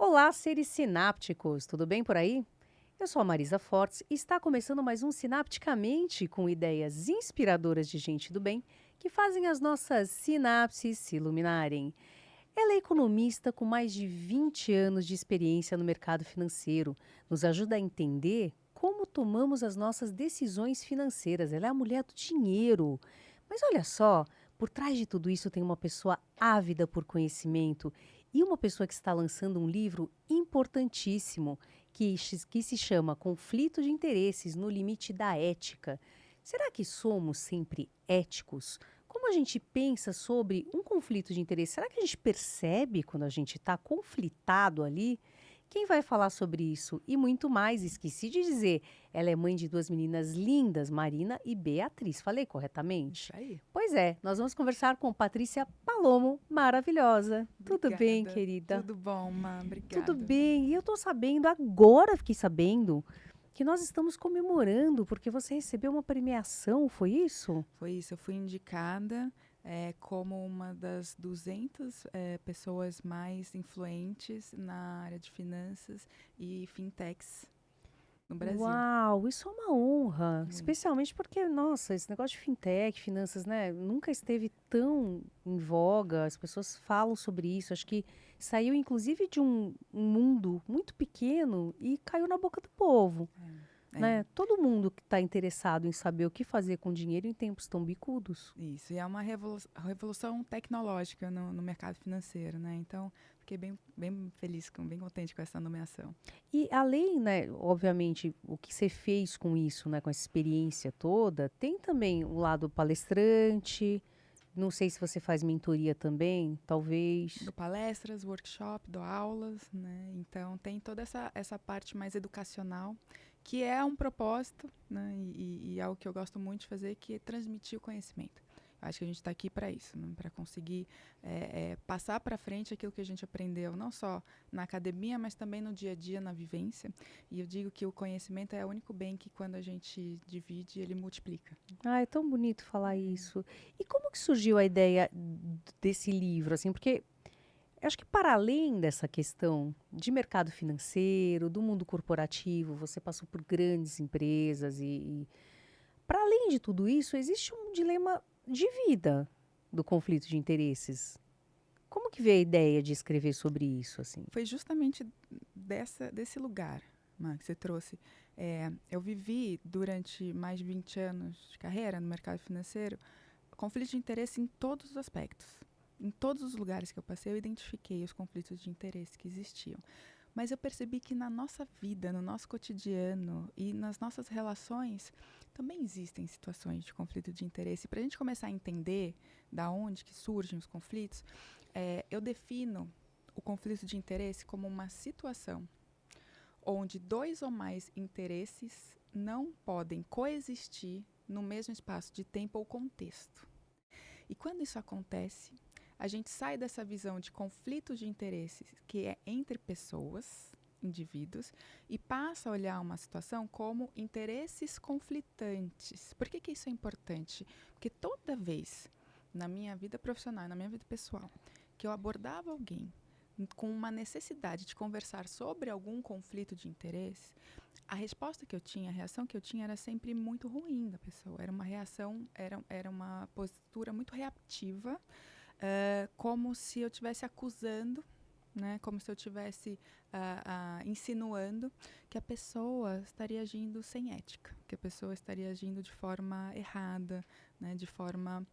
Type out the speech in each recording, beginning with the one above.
Olá, seres sinápticos, tudo bem por aí? Eu sou a Marisa Fortes e está começando mais um Sinapticamente com ideias inspiradoras de gente do bem que fazem as nossas sinapses se iluminarem. Ela é economista com mais de 20 anos de experiência no mercado financeiro, nos ajuda a entender como tomamos as nossas decisões financeiras. Ela é a mulher do dinheiro. Mas olha só, por trás de tudo isso tem uma pessoa ávida por conhecimento e uma pessoa que está lançando um livro importantíssimo que se chama Conflito de Interesses no Limite da Ética. Será que somos sempre éticos? Como a gente pensa sobre um conflito de interesse? Será que a gente percebe quando a gente está conflitado ali? Quem vai falar sobre isso e muito mais? Esqueci de dizer, ela é mãe de duas meninas lindas, Marina e Beatriz. Falei Isso corretamente? aí. Pois é, nós vamos conversar com Patrícia Palomo, maravilhosa. Tudo bem, Obrigada. querida? Tudo bom, Má? Tudo Obrigada. bem. E eu tô sabendo, agora fiquei sabendo, que nós estamos comemorando porque você recebeu uma premiação, foi isso? Foi isso, eu fui indicada como uma das 200 pessoas mais influentes na área de finanças e fintechs no Brasil. Uau, isso é uma honra, Muito. especialmente porque, nossa, esse negócio de fintech, finanças, né, nunca esteve tão em voga, as pessoas falam sobre isso, acho que saiu inclusive de um mundo muito pequeno e caiu na boca do povo, É, né? Todo mundo que está interessado em saber o que fazer com dinheiro em tempos tão bicudos. isso. E é uma revolução tecnológica no mercado financeiro, né? Então, fiquei bem feliz, bem contente com essa nomeação. E além, né, obviamente, o que você fez com isso, né, com essa experiência toda, tem também o lado palestrante. Não sei se você faz mentoria também, talvez. Dou palestras, workshop, dou aulas, né? Então tem toda essa parte mais educacional, que é um propósito, né? E algo que eu gosto muito de fazer, que é transmitir o conhecimento. Eu acho que a gente está aqui para isso, né? Para conseguir passar para frente aquilo que a gente aprendeu, não só na academia, mas também no dia a dia, na vivência. E eu digo que o conhecimento é o único bem que, quando a gente divide, ele multiplica. Ah, é tão bonito falar isso. E como que surgiu a ideia desse livro, assim? Porque eu acho que para além dessa questão de mercado financeiro, do mundo corporativo, você passou por grandes empresas e para além de tudo isso, existe um dilema de vida do conflito de interesses. Como que veio a ideia de escrever sobre isso, assim? Foi justamente desse lugar, Má, que você trouxe. Eu vivi durante mais de 20 anos de carreira no mercado financeiro conflito de interesse em todos os aspectos. Em todos os lugares que eu passei, eu identifiquei os conflitos de interesse que existiam. Mas eu percebi que na nossa vida, no nosso cotidiano e nas nossas relações, também existem situações de conflito de interesse. Para a gente começar a entender da onde que surgem os conflitos, eu defino o conflito de interesse como uma situação onde dois ou mais interesses não podem coexistir no mesmo espaço de tempo ou contexto. E quando isso acontece, a gente sai dessa visão de conflitos de interesses, que é entre pessoas, indivíduos, e passa a olhar uma situação como interesses conflitantes. Por que isso é importante? Porque toda vez na minha vida profissional, na minha vida pessoal, que eu abordava alguém com uma necessidade de conversar sobre algum conflito de interesse, a resposta que eu tinha, a reação que eu tinha era sempre muito ruim da pessoa. Era uma reação, era uma postura muito reativa, como se eu estivesse acusando, né, como se eu estivesse insinuando que a pessoa estaria agindo sem ética, que a pessoa estaria agindo de forma errada, né, de forma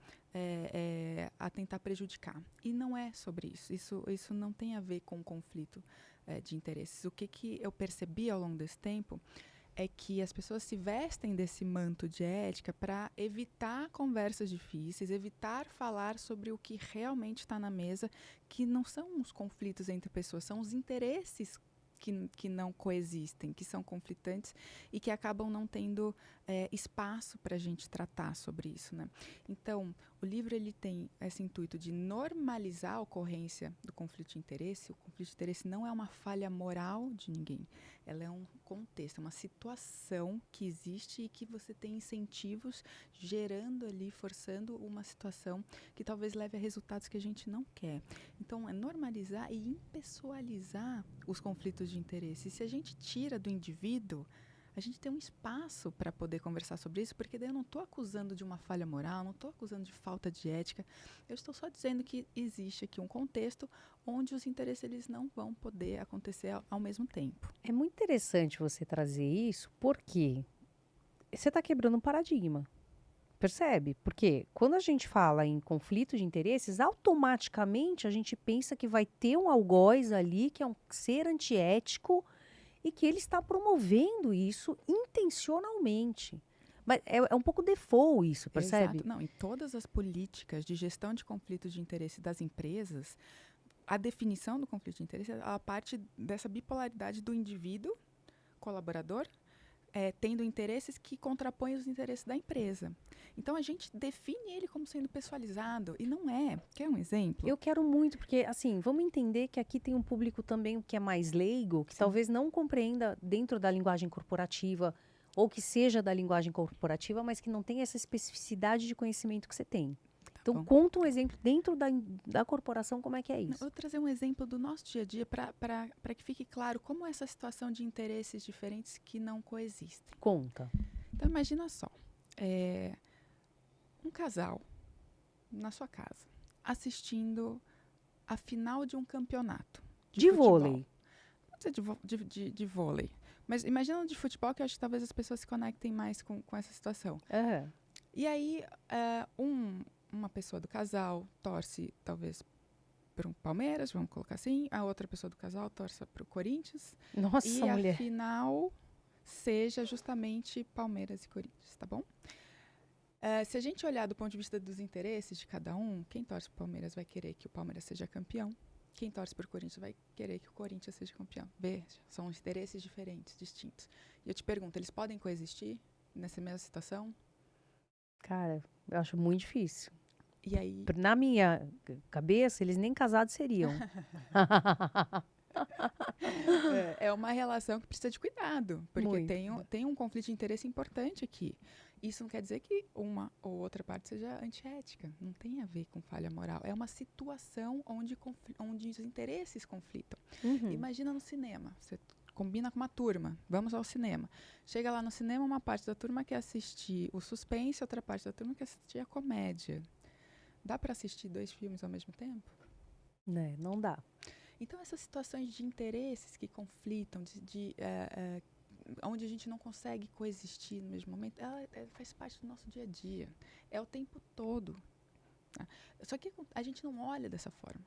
a tentar prejudicar. E não é sobre isso. Isso não tem a ver com conflito de interesses. O que eu percebi ao longo desse tempo é que as pessoas se vestem desse manto de ética para evitar conversas difíceis, evitar falar sobre o que realmente está na mesa, que não são os conflitos entre pessoas, são os interesses que não coexistem, que são conflitantes e que acabam não tendo espaço para a gente tratar sobre isso, né? Então, o livro ele tem esse intuito de normalizar a ocorrência do conflito de interesse. O conflito de interesse não é uma falha moral de ninguém. Ela é um contexto, é uma situação que existe e que você tem incentivos gerando ali, forçando uma situação que talvez leve a resultados que a gente não quer. Então, é normalizar e impessoalizar os conflitos de interesse. E se a gente tira do indivíduo, a gente tem um espaço para poder conversar sobre isso, porque daí eu não estou acusando de uma falha moral, não estou acusando de falta de ética, eu estou só dizendo que existe aqui um contexto onde os interesses eles não vão poder acontecer ao mesmo tempo. É muito interessante você trazer isso, porque você está quebrando um paradigma. Percebe? Porque quando a gente fala em conflito de interesses, automaticamente a gente pensa que vai ter um algoz ali, que é um ser antiético, e que ele está promovendo isso intencionalmente. Mas é um pouco default isso, percebe? Exato. Não, em todas as políticas de gestão de conflitos de interesse das empresas, a definição do conflito de interesse é a parte dessa bipolaridade do indivíduo colaborador, tendo interesses que contrapõem os interesses da empresa. Então, a gente define ele como sendo pessoalizado, e não é. Quer um exemplo? Eu quero muito, porque assim, vamos entender que aqui tem um público também que é mais leigo, que Sim. talvez não compreenda dentro da linguagem corporativa, ou que seja da linguagem corporativa, mas que não tem essa especificidade de conhecimento que você tem. Tá Então, bom. conta um exemplo dentro da corporação, como é que é Eu isso? vou trazer um exemplo do nosso dia a dia para que fique claro como é essa situação de interesses diferentes que não coexistem. Conta. Então, imagina só, um casal na sua casa assistindo a final de um campeonato De futebol. vôlei. Pode ser de vôlei. Mas imagina de futebol, que eu acho que talvez as pessoas se conectem mais com essa situação. Aham. E aí, uma pessoa do casal torce, talvez, para o Palmeiras, vamos colocar assim. A outra pessoa do casal torce para o Corinthians. Nossa, E a mulher. final seja justamente Palmeiras e Corinthians, tá bom? Se a gente olhar do ponto de vista dos interesses de cada um, quem torce para o Palmeiras vai querer que o Palmeiras seja campeão. Quem torce para o Corinthians vai querer que o Corinthians seja campeão. Veja, são interesses diferentes, distintos. E eu te pergunto, eles podem coexistir nessa mesma situação? Cara, eu acho muito difícil. E aí, Na minha cabeça, eles nem casados seriam. é uma relação que precisa de cuidado, porque Muito. tem um conflito de interesse importante aqui. Isso não quer dizer que uma ou outra parte seja antiética. Não tem a ver com falha moral. É uma situação onde os interesses conflitam. Uhum. Imagina no cinema. Você combina com uma turma. Vamos ao cinema. Chega lá no cinema, uma parte da turma quer assistir o suspense, outra parte da turma quer assistir a comédia. Dá para assistir 2 filmes ao mesmo tempo? Né, não dá. Então, essas situações de interesses que conflitam, onde a gente não consegue coexistir no mesmo momento, ela faz parte do nosso dia a dia. É o tempo todo. Tá? Só que a gente não olha dessa forma.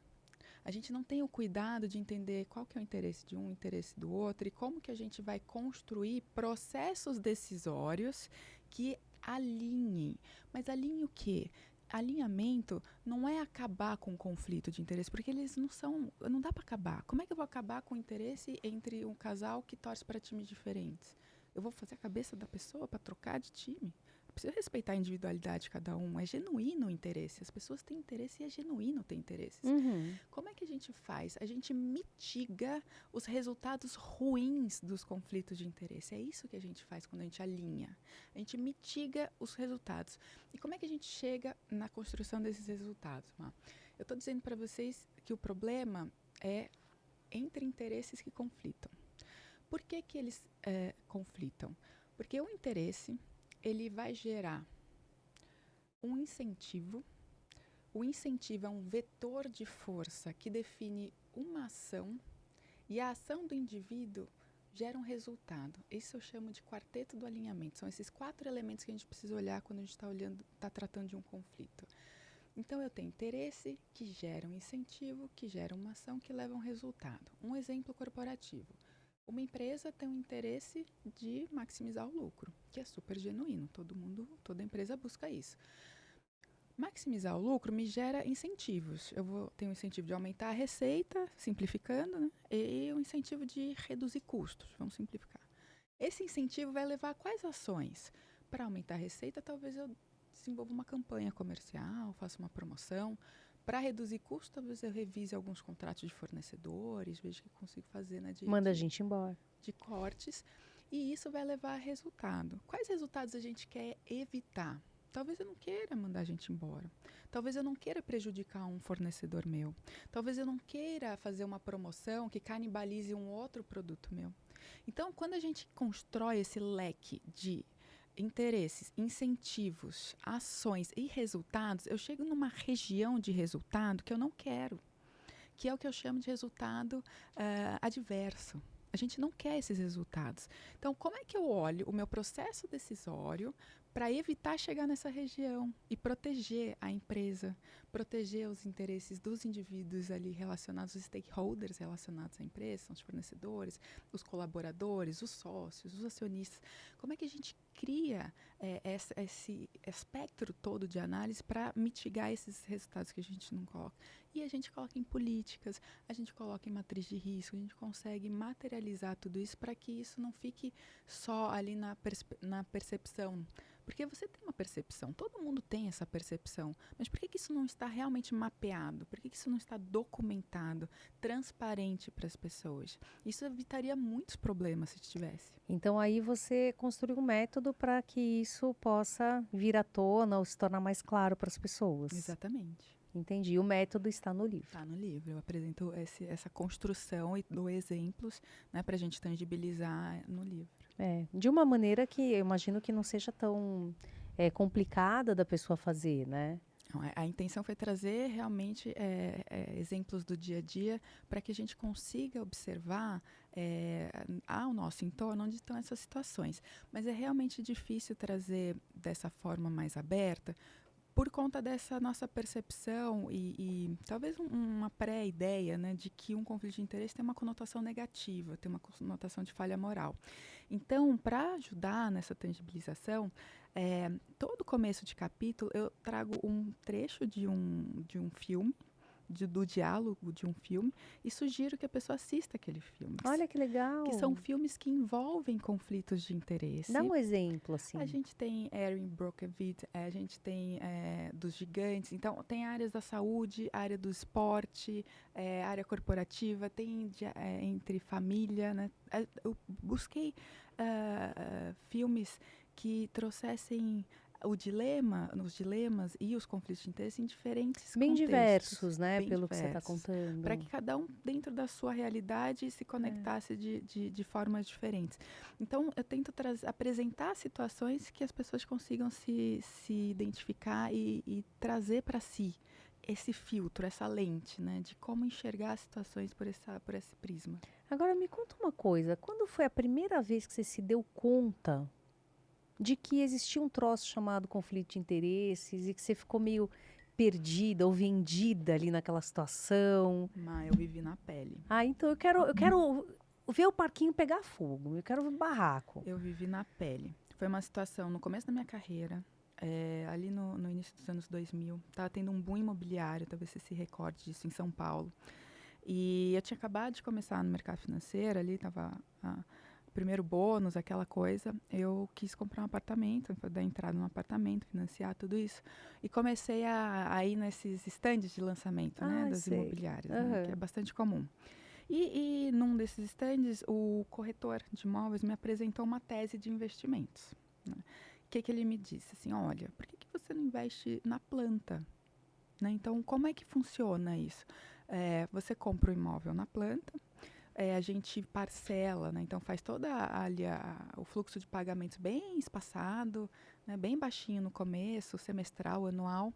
A gente não tem o cuidado de entender qual que é o interesse de um, o interesse do outro, e como que a gente vai construir processos decisórios que alinhem. Mas alinhem o quê? Alinhamento não é acabar com o conflito de interesse, porque eles não dá para acabar. Como é que eu vou acabar com o interesse entre um casal que torce para times diferentes? Eu vou fazer a cabeça da pessoa para trocar de time? Eu preciso respeitar a individualidade de cada um. É genuíno o interesse. As pessoas têm interesse e é genuíno ter interesses. Uhum. Como é que a gente faz? A gente mitiga os resultados ruins dos conflitos de interesse. É isso que a gente faz quando a gente alinha. A gente mitiga os resultados. E como é que a gente chega na construção desses resultados? Eu estou dizendo para vocês que o problema é entre interesses que conflitam. Por que eles conflitam? Porque o interesse ele vai gerar um incentivo. O incentivo é um vetor de força que define uma ação, e a ação do indivíduo gera um resultado. Isso eu chamo de quarteto do alinhamento. São esses 4 elementos que a gente precisa olhar quando a gente está tratando de um conflito. Então, eu tenho interesse que gera um incentivo, que gera uma ação que leva a um resultado. Um exemplo corporativo. Uma empresa tem um interesse de maximizar o lucro, que é super genuíno. Toda empresa busca isso. Maximizar o lucro me gera incentivos. Eu vou ter um incentivo de aumentar a receita, simplificando, né? E um incentivo de reduzir custos, vamos simplificar. Esse incentivo vai levar a quais ações? Para aumentar a receita, talvez eu desenvolva uma campanha comercial, faça uma promoção. Para reduzir custos, talvez eu revise alguns contratos de fornecedores, veja o que consigo fazer, né, Manda a gente embora. de cortes. E isso vai levar a resultado. Quais resultados a gente quer evitar? Talvez eu não queira mandar a gente embora. Talvez eu não queira prejudicar um fornecedor meu. Talvez eu não queira fazer uma promoção que canibalize um outro produto meu. Então, quando a gente constrói esse leque de interesses, incentivos, ações e resultados, eu chego numa região de resultado que eu não quero, que é o que eu chamo de resultado adverso. A gente não quer esses resultados. Então, como é que eu olho o meu processo decisório para evitar chegar nessa região e proteger a empresa, proteger os interesses dos indivíduos ali relacionados, os stakeholders relacionados à empresa, são os fornecedores, os colaboradores, os sócios, os acionistas. Como é que a gente cria esse espectro todo de análise para mitigar esses resultados que a gente não coloca? E a gente coloca em políticas, a gente coloca em matriz de risco, a gente consegue materializar tudo isso para que isso não fique só ali na percepção. Porque você tem uma percepção, todo mundo tem essa percepção, mas por que isso não está realmente mapeado? Por que isso não está documentado, transparente para as pessoas? Isso evitaria muitos problemas se tivesse. Então aí você construiu um método para que isso possa vir à tona ou se tornar mais claro para as pessoas. Exatamente. Entendi. O método está no livro. Está no livro. Eu apresento essa construção e dou exemplos, né, para a gente tangibilizar no livro. De uma maneira que eu imagino que não seja tão complicada da pessoa fazer, né? Então, a intenção foi trazer realmente exemplos do dia a dia para que a gente consiga observar ao nosso entorno onde estão essas situações. Mas é realmente difícil trazer dessa forma mais aberta por conta dessa nossa percepção e talvez uma pré-ideia, né, de que um conflito de interesse tem uma conotação negativa, tem uma conotação de falha moral. Então, para ajudar nessa tangibilização, todo começo de capítulo eu trago um trecho de um filme, do diálogo de um filme, e sugiro que a pessoa assista aquele filme. Olha que legal. Que são filmes que envolvem conflitos de interesse. Dá um exemplo, assim. A gente tem Erin Brockovich, a gente tem dos gigantes. Então, tem áreas da saúde, área do esporte, área corporativa, tem entre família, né? Eu busquei filmes que trouxessem os dilemas e os conflitos de interesse em diferentes Bem contextos. diversos, né? Bem pelo que você está diversos. contando. Para que cada um, dentro da sua realidade, se conectasse de formas diferentes. Então, eu tento apresentar situações que as pessoas consigam se identificar e trazer para si esse filtro, essa lente, né? De como enxergar as situações por esse prisma. Agora, me conta uma coisa. Quando foi a primeira vez que você se deu conta de que existia um troço chamado conflito de interesses e que você ficou meio perdida ou vendida ali naquela situação? Eu vivi na pele. Então eu quero ver o parquinho pegar fogo, eu quero ver barraco. Eu vivi na pele. Foi uma situação no começo da minha carreira, ali no início dos anos 2000, estava tendo um boom imobiliário, talvez você se recorde disso, em São Paulo. E eu tinha acabado de começar no mercado financeiro, ali estava primeiro bônus, aquela coisa. Eu quis comprar um apartamento, dar entrada num apartamento, financiar tudo isso. E comecei a ir nesses estandes de lançamento, né, das imobiliárias, né, que é bastante comum. E num desses estandes, o corretor de imóveis me apresentou uma tese de investimentos. Né? O que ele me disse? Assim, olha, por que você não investe na planta? Né? Então, como é que funciona isso? Você compra o imóvel na planta, a gente parcela, né? Então faz todo o fluxo de pagamentos bem espaçado, né? Bem baixinho no começo, semestral, anual.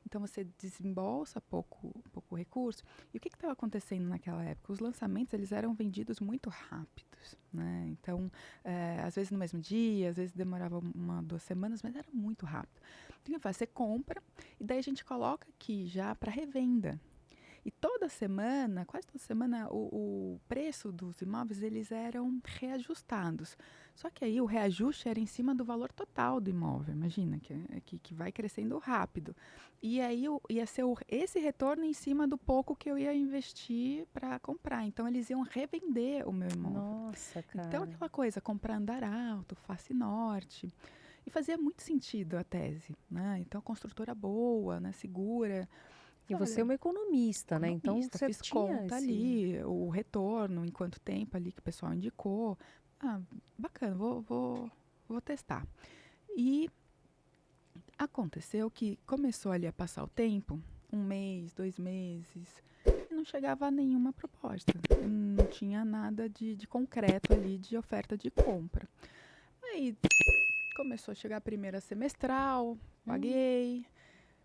Então você desembolsa pouco recurso. E o que estava acontecendo naquela época? Os lançamentos eles eram vendidos muito rápidos, né? Então, às vezes no mesmo dia, às vezes demorava 1, 2 semanas, mas era muito rápido. Então, você compra e daí a gente coloca aqui já para revenda. E toda semana, quase toda semana, o preço dos imóveis, eles eram reajustados. Só que aí o reajuste era em cima do valor total do imóvel, imagina, que vai crescendo rápido. E aí ia ser esse retorno em cima do pouco que eu ia investir para comprar. Então eles iam revender o meu imóvel. Nossa, Então cara. aquela coisa, comprar andar alto, face norte. E fazia muito sentido a tese, né? Então construtora boa, né? Segura. E Falei, você é olha, uma economista, né? Então economista, você fiz tinha conta esse. ali, o retorno, em quanto tempo ali que o pessoal indicou. Ah, bacana, vou testar. E aconteceu que começou ali a passar o tempo, 1 mês, 2 meses, e não chegava a nenhuma proposta. Não tinha nada de concreto ali de oferta de compra. Aí começou a chegar a primeira semestral, Hum, paguei,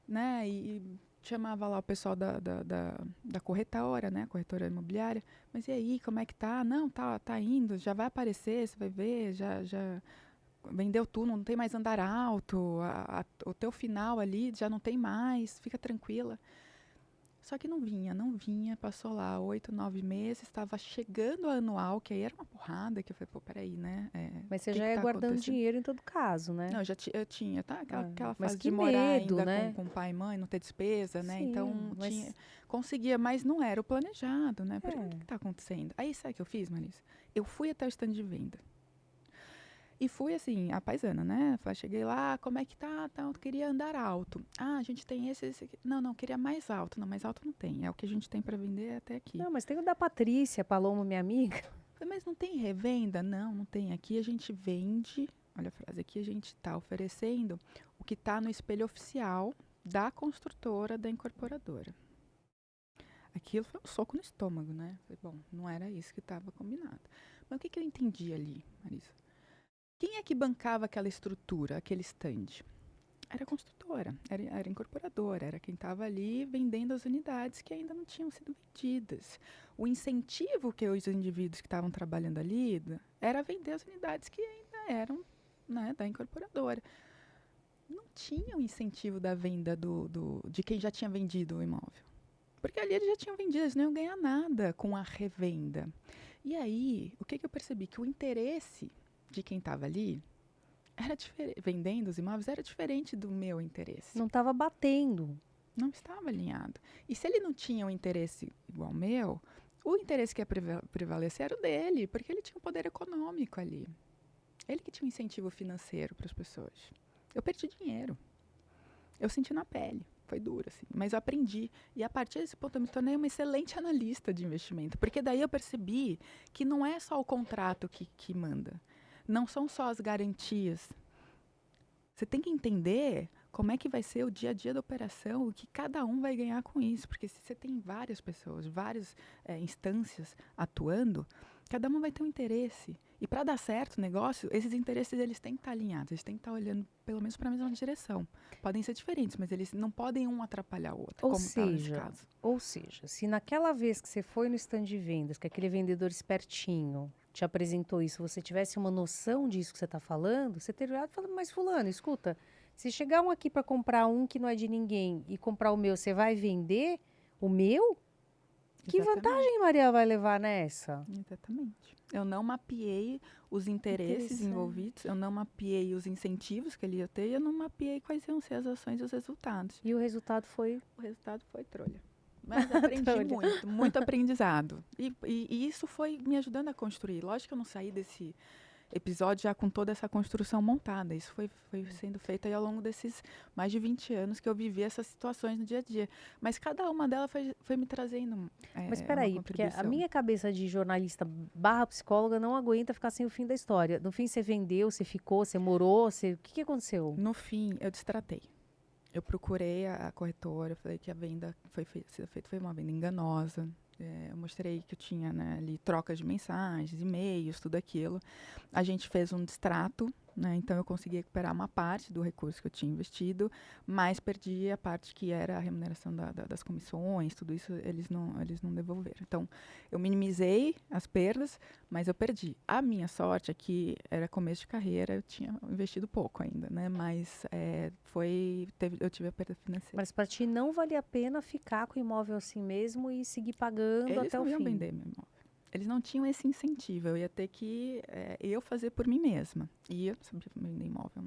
né? E chamava lá o pessoal da corretora, né? Corretora imobiliária. Mas e aí, como é que tá? Não, tá indo, já vai aparecer, você vai ver, já vendeu tudo, não tem mais andar alto, o teu final ali já não tem mais, fica tranquila. Só que não vinha, passou lá 8, 9 meses, estava chegando a anual, que aí era uma porrada, que eu falei, pô, peraí, né? mas O você que já que ia tá guardando acontecendo? dinheiro em todo caso, né? Não, eu tinha, tá? Aquela, Ah, aquela mas fase que de morar medo, ainda né? com pai e mãe, não ter despesa, né? Sim, Então tinha, mas conseguia, mas não era o planejado, né? Falei, mas o que é. está acontecendo? Aí sabe o que eu fiz, Marisa? Eu fui até o stand de venda. E fui assim, a paisana, né? Cheguei lá, como é que tá? Eu queria andar alto. Ah, a gente tem esse aqui. Não, queria mais alto. Não, mais alto não tem. É o que a gente tem para vender até aqui. Não, mas tem o da Patrícia, Paloma, minha amiga. Falei, mas não tem revenda? Não tem. Aqui a gente vende. Olha a frase, aqui a gente está oferecendo o que está no espelho oficial da construtora, da incorporadora. Aquilo foi um soco no estômago, né? Falei, bom, não era isso que estava combinado. Mas o que eu entendi ali, Marisa? Quem é que bancava aquela estrutura, aquele stand? Era a construtora, era a incorporadora, era quem estava ali vendendo as unidades que ainda não tinham sido vendidas. O incentivo que os indivíduos que estavam trabalhando ali era vender as unidades que ainda eram, né, da incorporadora. Não tinha o incentivo da venda de quem já tinha vendido o imóvel. Porque ali eles já tinham vendido, eles não iam ganhar nada com a revenda. E aí, o que eu percebi? Que o interesse de quem estava ali era vendendo os imóveis era diferente do meu interesse. Não estava batendo. Não estava alinhado. E se ele não tinha um interesse igual ao meu, o interesse que ia prevalecer era o dele, porque ele tinha um poder econômico ali. Ele que tinha um incentivo financeiro para as pessoas. Eu perdi dinheiro. Eu senti na pele. Foi duro, assim. Mas eu aprendi. E a partir desse ponto eu me tornei uma excelente analista de investimento. Porque daí eu percebi que não é só o contrato que manda. Não são só as garantias. Você tem que entender como é que vai ser o dia a dia da operação, o que cada um vai ganhar com isso. Porque se você tem várias pessoas, várias instâncias atuando, cada uma vai ter um interesse. E para dar certo o negócio, esses interesses eles têm que estar alinhados, eles têm que estar olhando pelo menos para a mesma direção. Podem ser diferentes, mas eles não podem um atrapalhar o outro, Ou como estava nesse seja, caso. ou seja, se naquela vez que você foi no stand de vendas, que aquele vendedor espertinho te apresentou isso, você tivesse uma noção disso que você está falando, você teria olhado e falado, mas fulano, escuta, se chegar um aqui para comprar um que não é de ninguém e comprar o meu, você vai vender o meu? Que Exatamente. vantagem Maria vai levar nessa? Exatamente. Eu não mapeei os interesses Interessante. envolvidos, eu não mapeei os incentivos que ele ia ter, eu não mapeei quais iam ser as ações e os resultados. E o resultado foi O resultado foi trolha. Mas aprendi trolha. muito, muito aprendizado. E isso foi me ajudando a construir. Lógico que eu não saí desse episódio já com toda essa construção montada. Isso foi sendo feito aí ao longo desses mais de 20 anos que eu vivi essas situações no dia a dia. Mas cada uma delas foi me trazendo Mas uma espera aí, porque a contribuição. minha cabeça de jornalista barra psicóloga não aguenta ficar sem o fim da história. No fim, você vendeu, você ficou, você morou, o que aconteceu? No fim, eu destratei. Eu procurei a corretora, eu falei que a venda sendo feita foi uma venda enganosa. Eu mostrei que eu tinha, né, ali trocas de mensagens, e-mails, tudo aquilo. A gente fez um distrato, né? Então eu consegui recuperar uma parte do recurso que eu tinha investido, mas perdi a parte que era a remuneração das comissões, tudo isso eles não devolveram. Então eu minimizei as perdas, mas eu perdi. A minha sorte é que era começo de carreira, eu tinha investido pouco ainda, né? Mas eu tive a perda financeira. Mas para ti não valia a pena ficar com o imóvel assim mesmo e seguir pagando Eles até o não iam fim. vender meu imóvel. Eles não tinham esse incentivo. Eu ia ter que eu fazer por mim mesma. E eu não sabia vender imóvel.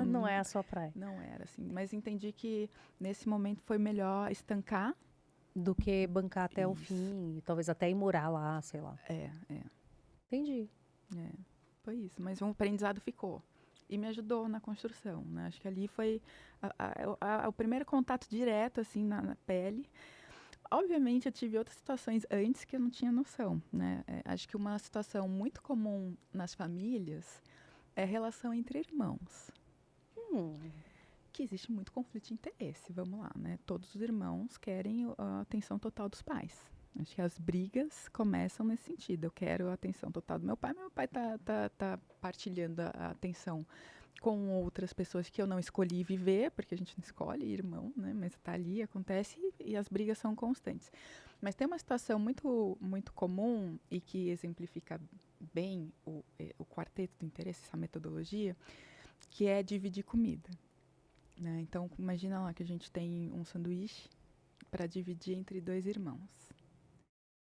Não é a sua praia. Não era assim. Mas entendi que nesse momento foi melhor estancar. Do que bancar até o Isso. fim, e talvez até ir morar lá, sei lá. É. Entendi. Foi isso. Mas um aprendizado ficou. E me ajudou na construção, né? Acho que ali foi o primeiro contato direto, assim, na pele. Obviamente, eu tive outras situações antes que eu não tinha noção, né? Acho que uma situação muito comum nas famílias é a relação entre irmãos. Hum, Que existe muito conflito de interesse, vamos lá, né? Todos os irmãos querem a atenção total dos pais. Acho que as brigas começam nesse sentido. Eu quero a atenção total do meu pai tá partilhando a atenção com outras pessoas que eu não escolhi viver, porque a gente não escolhe irmão, né? Mas está ali, acontece e as brigas são constantes. Mas tem uma situação muito, muito comum e que exemplifica bem o quarteto do interesse, essa metodologia, que é dividir comida, né? Então, imagina lá que a gente tem um sanduíche para dividir entre dois irmãos.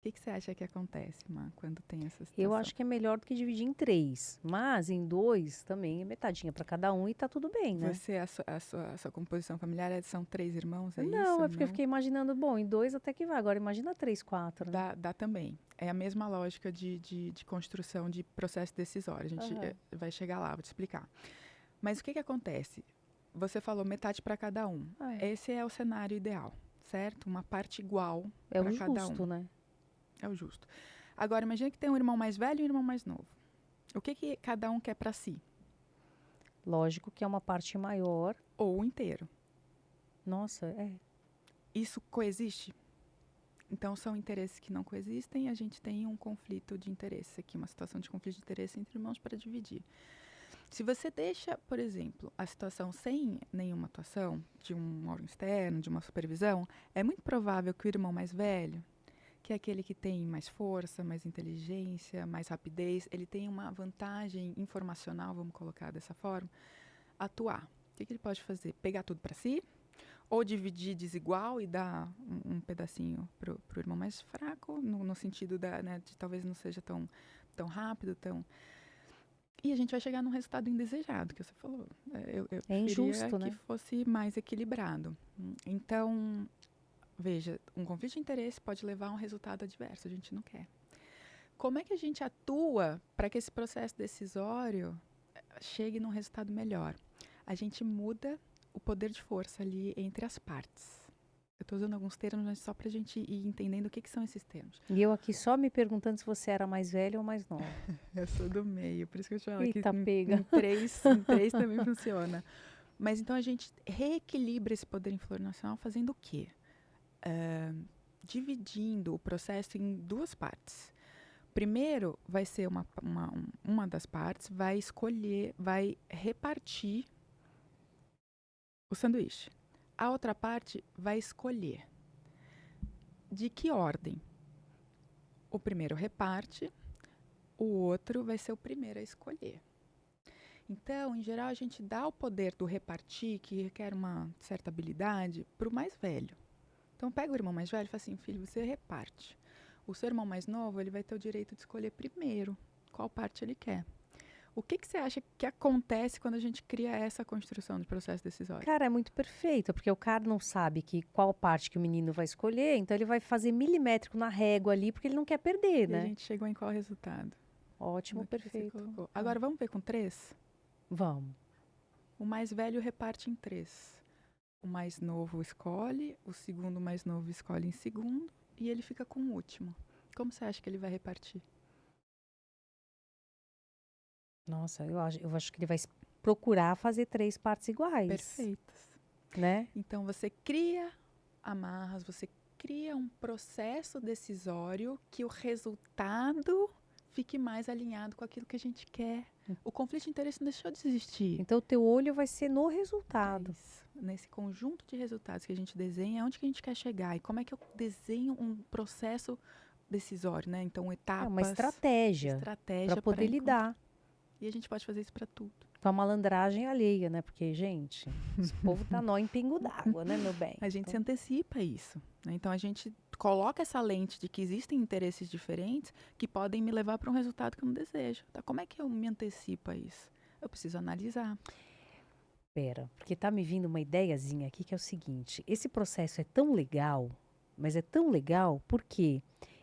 O que você acha que acontece, Má, quando tem essa situação? eu acho que é melhor do que dividir em 3. Mas em 2 também é metadinha para cada um e tá tudo bem, né? Você, a sua composição familiar são 3 irmãos, é Não, isso? é porque eu fiquei imaginando, bom, em 2 até que vai. Agora imagina 3, 4, né? Dá também. É a mesma lógica de construção de processo decisório. A gente Aham. vai chegar lá, vou te explicar. Mas o que acontece? Você falou metade para cada um. É. Esse é o cenário ideal, certo? Uma parte igual É o para cada um. justo, né? É o justo. Agora, imagine que tem um irmão mais velho e um irmão mais novo. O que cada um quer para si? Lógico que é uma parte maior. Ou o inteiro. Nossa, é. Isso coexiste? Então, são interesses que não coexistem e a gente tem um conflito de interesse aqui, uma situação de conflito de interesse entre irmãos para dividir. Se você deixa, por exemplo, a situação sem nenhuma atuação de um órgão externo, de uma supervisão, é muito provável que o irmão mais velho, que é aquele que tem mais força, mais inteligência, mais rapidez, ele tem uma vantagem informacional, vamos colocar dessa forma, atuar. O que ele pode fazer? Pegar tudo para si, ou dividir desigual e dar um pedacinho para o irmão mais fraco, no sentido de talvez não seja tão rápido, E a gente vai chegar num resultado indesejado, que você falou. Eu É preferia injusto, que né? fosse mais equilibrado. Então, veja, um conflito de interesse pode levar a um resultado adverso, a gente não quer. Como é que a gente atua para que esse processo decisório chegue num resultado melhor? A gente muda o poder de força ali entre as partes. Eu estou usando alguns termos, mas só para a gente ir entendendo o que são esses termos. E eu aqui só me perguntando se você era mais velho ou mais nova. Eu sou do meio, por isso que eu te falo que Eita, pega. em três também funciona. Mas então a gente reequilibra esse poder informacional fazendo o quê? Dividindo o processo em duas partes. Primeiro, vai ser uma das partes, vai repartir o sanduíche. A outra parte vai escolher. De que ordem? O primeiro reparte, o outro vai ser o primeiro a escolher. Então, em geral, a gente dá o poder do repartir, que requer uma certa habilidade, para o mais velho. Então, pega o irmão mais velho e fala assim, filho, você reparte. O seu irmão mais novo, ele vai ter o direito de escolher primeiro qual parte ele quer. O que você acha que acontece quando a gente cria essa construção de processo decisório? Cara, é muito perfeito, porque o cara não sabe qual parte que o menino vai escolher, então ele vai fazer milimétrico na régua ali, porque ele não quer perder, E a né? gente chegou em qual resultado? Ótimo, No que você perfeito. colocou. Agora, vamos ver com 3? Vamos. O mais velho reparte em 3. O mais novo escolhe, o segundo mais novo escolhe em segundo e ele fica com o último. Como você acha que ele vai repartir? Nossa, eu acho que ele vai procurar fazer 3 partes iguais, Perfeitas. né? Então você cria amarras, você cria um processo decisório que o resultado fique mais alinhado com aquilo que a gente quer. O conflito de interesse não deixou de existir. Então, o teu olho vai ser no resultado. É isso. Nesse conjunto de resultados que a gente desenha, aonde que a gente quer chegar e como é que eu desenho um processo decisório, né? Então, etapas, É uma estratégia estratégia para poder lidar E a gente pode fazer isso para tudo. com a malandragem alheia, né? Porque, gente, esse povo tá nó em pingo d'água, né, meu bem? A gente se antecipa a isso, né? Então, a gente coloca essa lente de que existem interesses diferentes que podem me levar para um resultado que eu não desejo. Tá? Como é que eu me antecipo a isso? Eu preciso analisar. Pera, porque tá me vindo uma ideiazinha aqui que é o seguinte: esse processo é tão legal, mas é tão legal porque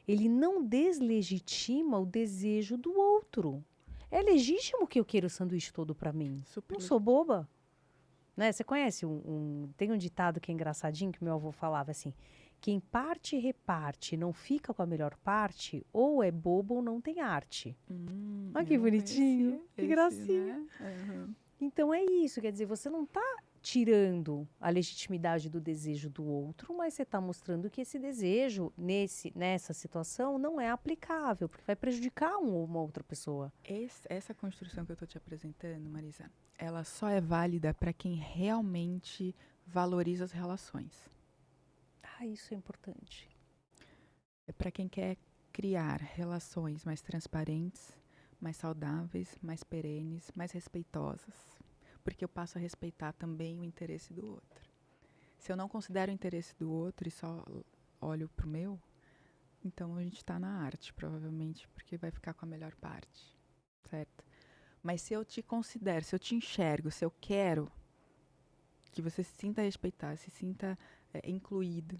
ele não deslegitima o desejo do outro. É legítimo que eu queira o sanduíche todo para mim. Super Não sou boba. Né? Você conhece tem um ditado que é engraçadinho que meu avô falava assim: quem parte e reparte não fica com a melhor parte, ou é bobo ou não tem arte. Olha que eu não bonitinho, conhecia que esse, gracinha. né? Uhum. Então é isso, quer dizer, você não está tirando a legitimidade do desejo do outro, mas você está mostrando que esse desejo, nessa situação, não é aplicável, porque vai prejudicar uma outra pessoa. Essa construção que eu estou te apresentando, Marisa, ela só é válida para quem realmente valoriza as relações. Ah, isso é importante. É para quem quer criar relações mais transparentes, mais saudáveis, mais perenes, mais respeitosas. Porque eu passo a respeitar também o interesse do outro. Se eu não considero o interesse do outro e só olho pro meu, então a gente está na arte, provavelmente, porque vai ficar com a melhor parte, certo? Mas se eu te considero, se eu te enxergo, se eu quero que você se sinta respeitado, se sinta incluído,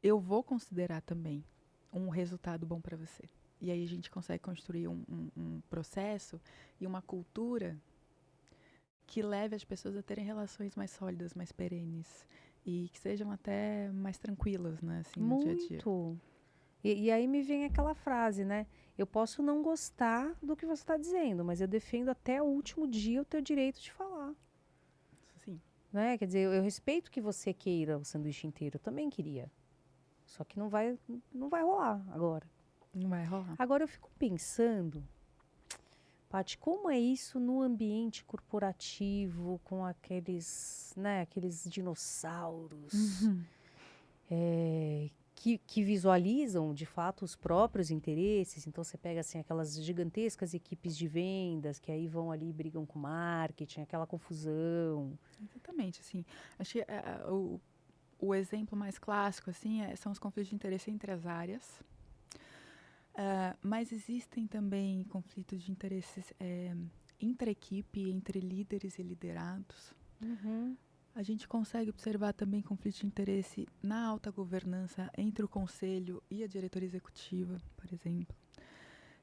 eu vou considerar também um resultado bom para você. E aí a gente consegue construir um processo e uma cultura que leve as pessoas a terem relações mais sólidas, mais perenes e que sejam até mais tranquilas, né, assim, no dia a dia. Muito. E aí me vem aquela frase, né? Eu posso não gostar do que você está dizendo, mas eu defendo até o último dia o teu direito de falar. Sim. Né? Quer dizer, eu respeito que você queira o sanduíche inteiro, eu também queria. Só que não vai rolar agora. Não vai rolar. Agora eu fico pensando, Paty, como é isso no ambiente corporativo, com aqueles, né, aqueles dinossauros que visualizam, de fato, os próprios interesses. Então, você pega, assim, aquelas gigantescas equipes de vendas que aí vão ali e brigam com marketing, aquela confusão. Exatamente, assim. Acho que o exemplo mais clássico, assim, são os conflitos de interesse entre as áreas. Mas existem também conflitos de interesses intra-equipe, entre líderes e liderados. A gente consegue observar também conflitos de interesse na alta governança entre o conselho e a diretoria executiva, por exemplo.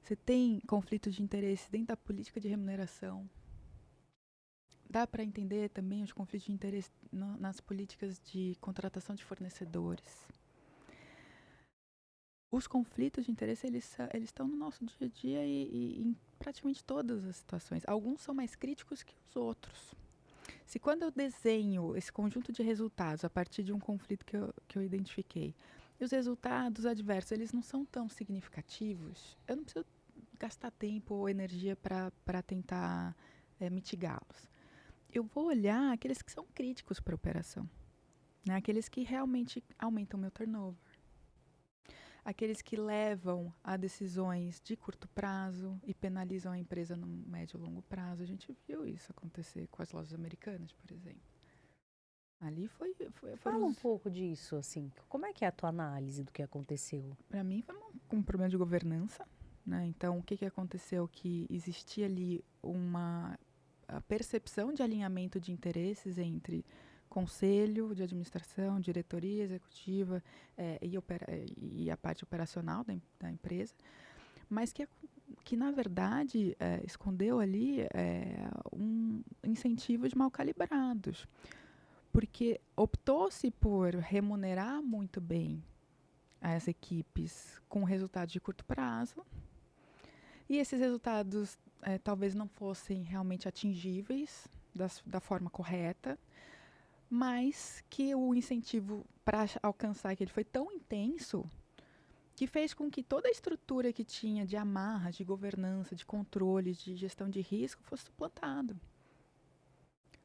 Você tem conflitos de interesse dentro da política de remuneração. Dá para entender também os conflitos de interesse nas políticas de contratação de fornecedores. Os conflitos de interesse, eles estão no nosso dia a dia e em praticamente todas as situações. Alguns são mais críticos que os outros. Se quando eu desenho esse conjunto de resultados a partir de um conflito que eu identifiquei, e os resultados adversos, eles não são tão significativos, eu não preciso gastar tempo ou energia para tentar mitigá-los. Eu vou olhar aqueles que são críticos para a operação, né? Aqueles que realmente aumentam meu turnover. Aqueles que levam a decisões de curto prazo e penalizam a empresa no médio e longo prazo. A gente viu isso acontecer com as lojas americanas, por exemplo. Ali Fala um pouco disso, assim. Como é que é a tua análise do que aconteceu? Para mim foi um problema de governança, né? Então, o que aconteceu? Que existia ali a percepção de alinhamento de interesses entre conselho de administração, diretoria executiva e a parte operacional da empresa, mas que na verdade escondeu ali incentivos mal calibrados, porque optou-se por remunerar muito bem as equipes com resultados de curto prazo, e esses resultados talvez não fossem realmente atingíveis da forma correta, mas que o incentivo para alcançar aquele foi tão intenso que fez com que toda a estrutura que tinha de amarras, de governança, de controle, de gestão de risco fosse suplantado.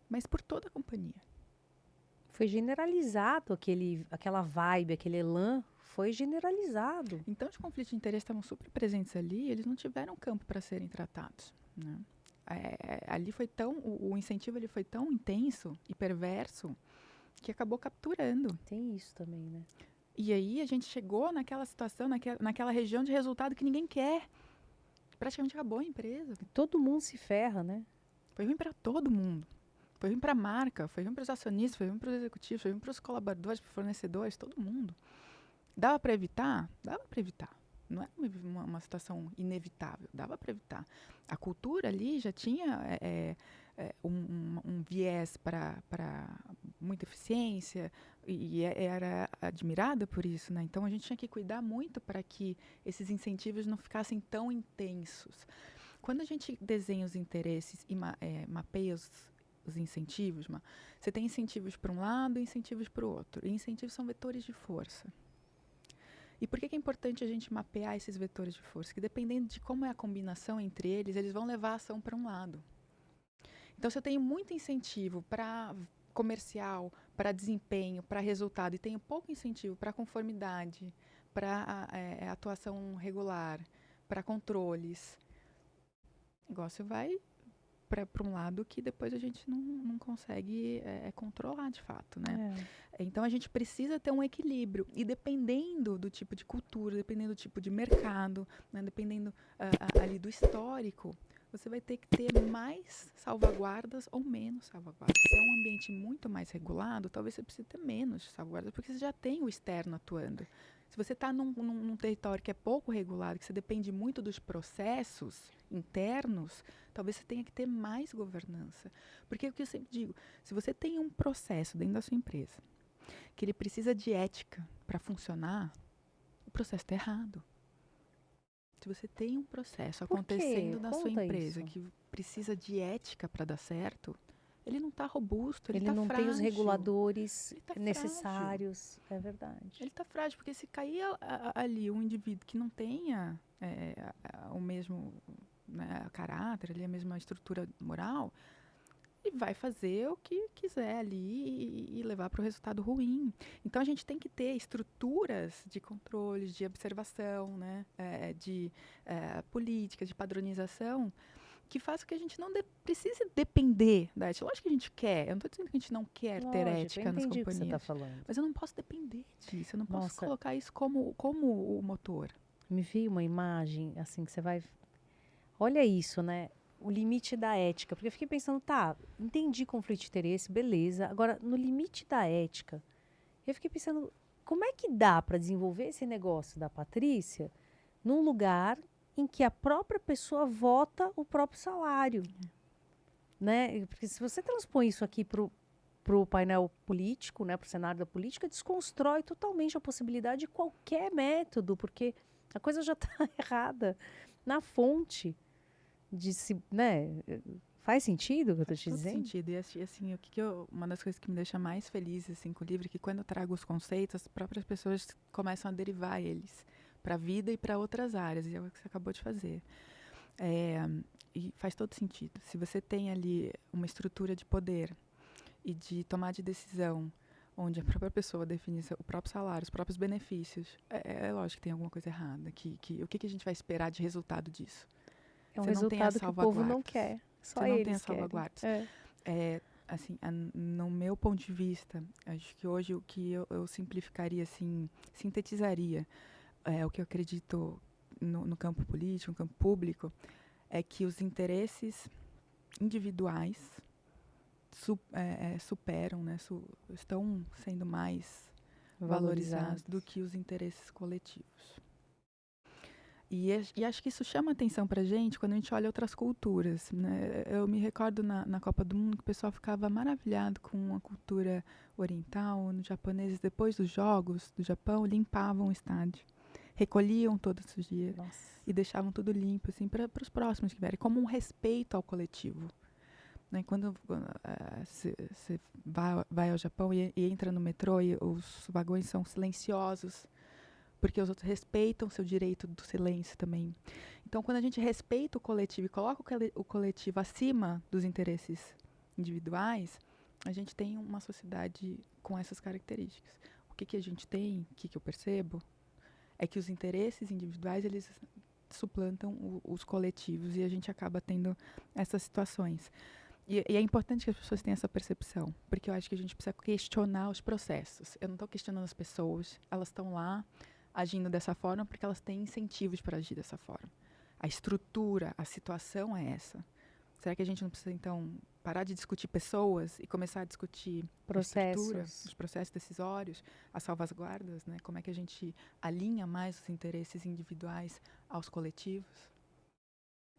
Mas por toda a companhia. Foi generalizado aquela vibe, aquele elan, foi generalizado. Então, os conflitos de interesse estavam super presentes ali, eles não tiveram campo para serem tratados, né? Ali foi o incentivo ele foi tão intenso e perverso que acabou capturando. Tem isso também, né? E aí a gente chegou naquela situação, naquela região de resultado que ninguém quer. Praticamente acabou a empresa. E todo mundo se ferra, né? Foi ruim para todo mundo. Foi ruim para a marca, foi ruim para os acionistas, foi ruim para os executivos, foi ruim para os colaboradores, para os fornecedores, todo mundo. Dava para evitar? Dava para evitar. Não é uma situação inevitável, dava para evitar. A cultura ali já tinha um viés para muita eficiência e era admirada por isso, né? Então a gente tinha que cuidar muito para que esses incentivos não ficassem tão intensos. Quando a gente desenha os interesses e mapeia os incentivos, você tem incentivos para um lado e incentivos para o outro. E incentivos são vetores de força. E por que é importante a gente mapear esses vetores de força? Que dependendo de como é a combinação entre eles, eles vão levar a ação para um lado. Então, se eu tenho muito incentivo para comercial, para desempenho, para resultado, e tenho pouco incentivo para conformidade, para atuação regular, para controles, o negócio vai para um lado que depois a gente não consegue controlar de fato, né? Então a gente precisa ter um equilíbrio e dependendo do tipo de cultura, dependendo do tipo de mercado, né, dependendo ali do histórico, você vai ter que ter mais salvaguardas ou menos salvaguardas. Se é um ambiente muito mais regulado, talvez você precise ter menos salvaguardas, porque você já tem o externo atuando. Se você está num território que é pouco regulado, que você depende muito dos processos internos, talvez você tenha que ter mais governança. Porque é o que eu sempre digo, se você tem um processo dentro da sua empresa, que ele precisa de ética para funcionar, o processo está errado. Se você tem um processo acontecendo na sua empresa que precisa de ética para dar certo, ele não está robusto, ele está frágil. Ele não tem os reguladores necessários, é verdade. Ele está frágil, porque se cair ali um indivíduo que não tenha o mesmo caráter, ali, a mesma estrutura moral, ele vai fazer o que quiser ali e levar para o resultado ruim. Então a gente tem que ter estruturas de controle, de observação, né, de políticas, de padronização, que façam que a gente não precise depender da ética. Lógico que a gente quer, eu não estou dizendo que a gente não quer ter ética nas companhias. O que você tá falando. Mas eu não posso depender disso, eu não posso colocar isso como o motor. Me veio uma imagem, assim, que você vai... Olha isso, né? O limite da ética. Porque eu fiquei pensando, tá, entendi conflito de interesse, beleza. Agora, no limite da ética, eu fiquei pensando, como é que dá para desenvolver esse negócio da Patrícia num lugar em que a própria pessoa vota o próprio salário, né? Porque se você transpõe isso aqui pro painel político, né, pro cenário da política, desconstrói totalmente a possibilidade de qualquer método, porque a coisa já está errada na fonte de se, né? Faz sentido o que eu estou te dizendo? Faz sentido. E assim, uma das coisas que me deixa mais feliz assim, com o livro é que quando eu trago os conceitos, as próprias pessoas começam a derivar eles para a vida e para outras áreas, e é o que você acabou de fazer. E faz todo sentido. Se você tem ali uma estrutura de poder e de tomar de decisão, onde a própria pessoa define o próprio salário, os próprios benefícios, é lógico que tem alguma coisa errada. O que a gente vai esperar de resultado disso? É um resultado que o povo não quer. Só eles não tem as salvaguardas. Assim, no meu ponto de vista, acho que hoje o que eu simplificaria, assim, sintetizaria o que eu acredito no campo político, no campo público, é que os interesses individuais superam, né, estão sendo mais valorizados do que os interesses coletivos. E acho que isso chama atenção pra gente quando a gente olha outras culturas, né? Eu me recordo na Copa do Mundo que o pessoal ficava maravilhado com a cultura oriental. Os japoneses, depois dos jogos do Japão, limpavam o estádio. Recolhiam todos os dias. Nossa. E deixavam tudo limpo, assim, para os próximos que vierem, como um respeito ao coletivo. Né? Quando você vai ao Japão e entra no metrô e os vagões são silenciosos, porque os outros respeitam seu direito do silêncio também. Então, quando a gente respeita o coletivo e coloca o coletivo acima dos interesses individuais, a gente tem uma sociedade com essas características. O que a gente tem, o que eu percebo, é que os interesses individuais, eles suplantam os coletivos e a gente acaba tendo essas situações. E é importante que as pessoas tenham essa percepção, porque eu acho que a gente precisa questionar os processos. Eu não estou questionando as pessoas, elas estão lá agindo dessa forma porque elas têm incentivos para agir dessa forma. A estrutura, a situação é essa. Será que a gente não precisa, então, parar de discutir pessoas e começar a discutir a estrutura, os processos decisórios, as salvaguardas, né? Como é que a gente alinha mais os interesses individuais aos coletivos?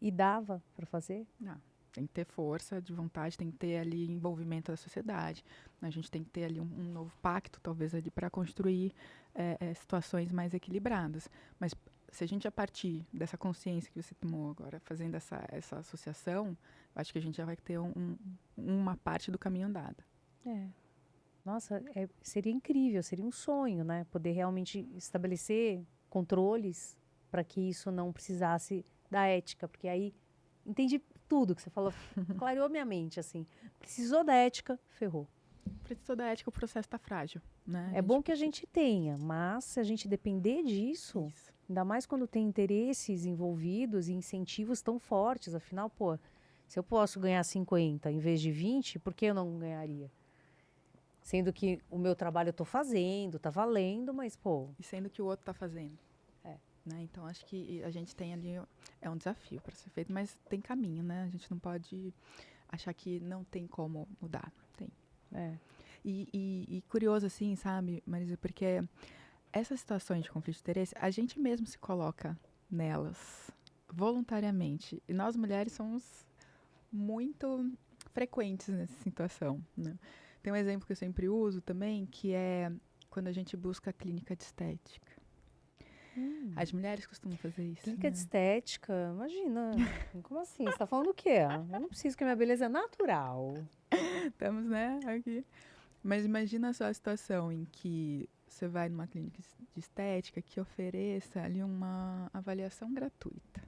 E dava para fazer? Não. Tem que ter força de vontade, tem que ter ali envolvimento da sociedade. A gente tem que ter ali um novo pacto, talvez, ali para construir situações mais equilibradas. Mas se a gente, a partir dessa consciência que você tomou agora, fazendo essa associação, acho que a gente já vai ter uma parte do caminho andado. Nossa, seria incrível, seria um sonho, né? Poder realmente estabelecer controles para que isso não precisasse da ética, porque aí entendi tudo que você falou, clareou minha mente, assim. Precisou da ética, ferrou. Precisou da ética, o processo está frágil, né? É bom que a gente tenha, mas se a gente depender disso, ainda mais quando tem interesses envolvidos e incentivos tão fortes, afinal, pô, se eu posso ganhar 50 em vez de 20, por que eu não ganharia? Sendo que o meu trabalho eu tô fazendo, tá valendo, mas, pô... E sendo que o outro tá fazendo. Né? Então, acho que a gente tem ali, é um desafio para ser feito, mas tem caminho, né? A gente não pode achar que não tem como mudar. Tem. E curioso, assim, sabe, Marisa, porque essas situações de conflito de interesse, a gente mesmo se coloca nelas voluntariamente. E nós, mulheres, somos muito frequentes nessa situação, né? Tem um exemplo que eu sempre uso também, que é quando a gente busca a clínica de estética. As mulheres costumam fazer isso. Clínica de estética, imagina. Como assim? Você tá falando o quê? Eu não preciso, que minha beleza é natural. Estamos, né, aqui. Mas imagina só a situação em que você vai numa clínica de estética que ofereça ali uma avaliação gratuita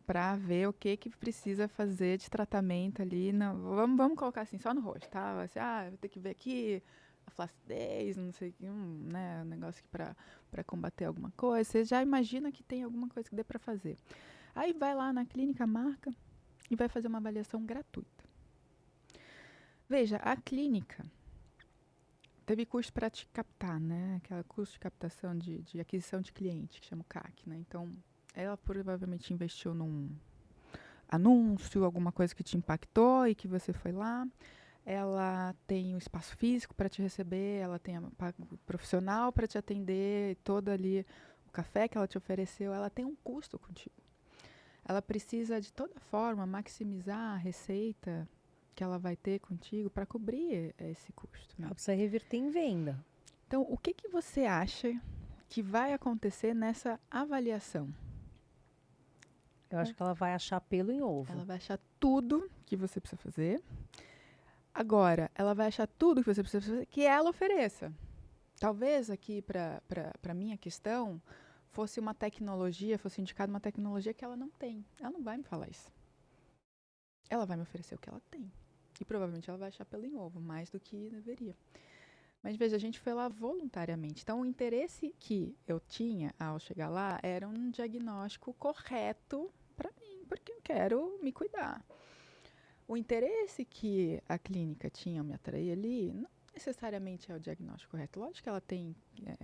para ver o que precisa fazer de tratamento ali. Vamos colocar assim, só no rosto, tá? Assim, vou ter que ver aqui a flacidez, não sei o que, né, um negócio aqui para combater alguma coisa. Você já imagina que tem alguma coisa que dê para fazer. Aí vai lá na clínica, marca e vai fazer uma avaliação gratuita. Veja, a clínica teve custo para te captar, né? Aquela custo de captação de aquisição de cliente, que chama o CAC, né? Então, ela provavelmente investiu num anúncio, alguma coisa que te impactou e que você foi lá. Ela tem o espaço físico para te receber, ela tem o profissional para te atender, todo ali o café que ela te ofereceu, ela tem um custo contigo. Ela precisa, de toda forma, maximizar a receita que ela vai ter contigo para cobrir esse custo. Né? Ela precisa reverter em venda. Então, o que você acha que vai acontecer nessa avaliação? Eu acho que ela vai achar pelo em ovo. Ela vai achar tudo que você precisa fazer. Agora, ela vai achar tudo que você precisa fazer que ela ofereça. Talvez aqui, para a minha questão, fosse uma tecnologia, fosse indicada uma tecnologia que ela não tem. Ela não vai me falar isso. Ela vai me oferecer o que ela tem. E provavelmente ela vai achar pelo em ovo, mais do que deveria. Mas veja, a gente foi lá voluntariamente. Então, o interesse que eu tinha ao chegar lá era um diagnóstico correto para mim, porque eu quero me cuidar. O interesse que a clínica tinha ao me atrair ali não necessariamente é o diagnóstico correto. Lógico que ela tem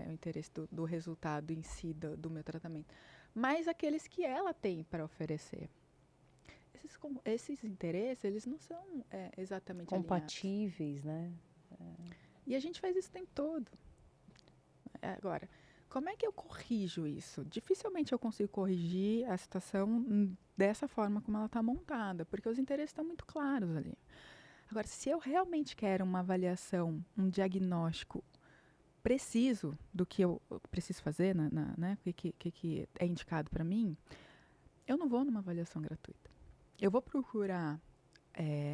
o interesse do resultado em si do meu tratamento, mas aqueles que ela tem para oferecer. Esses interesses, eles não são exatamente compatíveis, alinhados. Né? E a gente faz isso o tempo todo. Agora, como é que eu corrijo isso? Dificilmente eu consigo corrigir a situação dessa forma como ela está montada, porque os interesses estão muito claros ali. Agora, se eu realmente quero uma avaliação, um diagnóstico preciso do que eu preciso fazer, né, o que é indicado para mim, eu não vou numa avaliação gratuita. Eu vou procurar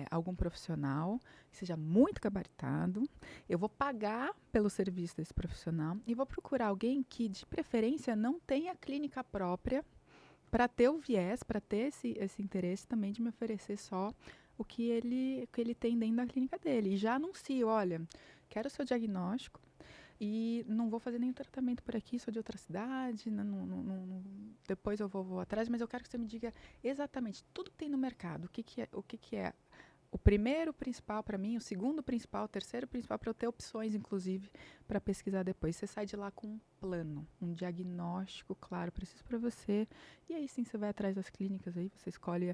algum profissional que seja muito gabaritado, eu vou pagar pelo serviço desse profissional e vou procurar alguém que, de preferência, não tenha clínica própria para ter o viés, para ter esse interesse também de me oferecer só o que ele tem dentro da clínica dele. E já anuncio, olha, quero o seu diagnóstico e não vou fazer nenhum tratamento por aqui, sou de outra cidade, depois eu vou atrás, mas eu quero que você me diga exatamente tudo que tem no mercado, o que é o primeiro principal para mim, o segundo principal, o terceiro principal, para eu ter opções, inclusive, para pesquisar depois. Você sai de lá com um plano, um diagnóstico claro, preciso para você. E aí sim você vai atrás das clínicas, aí você escolhe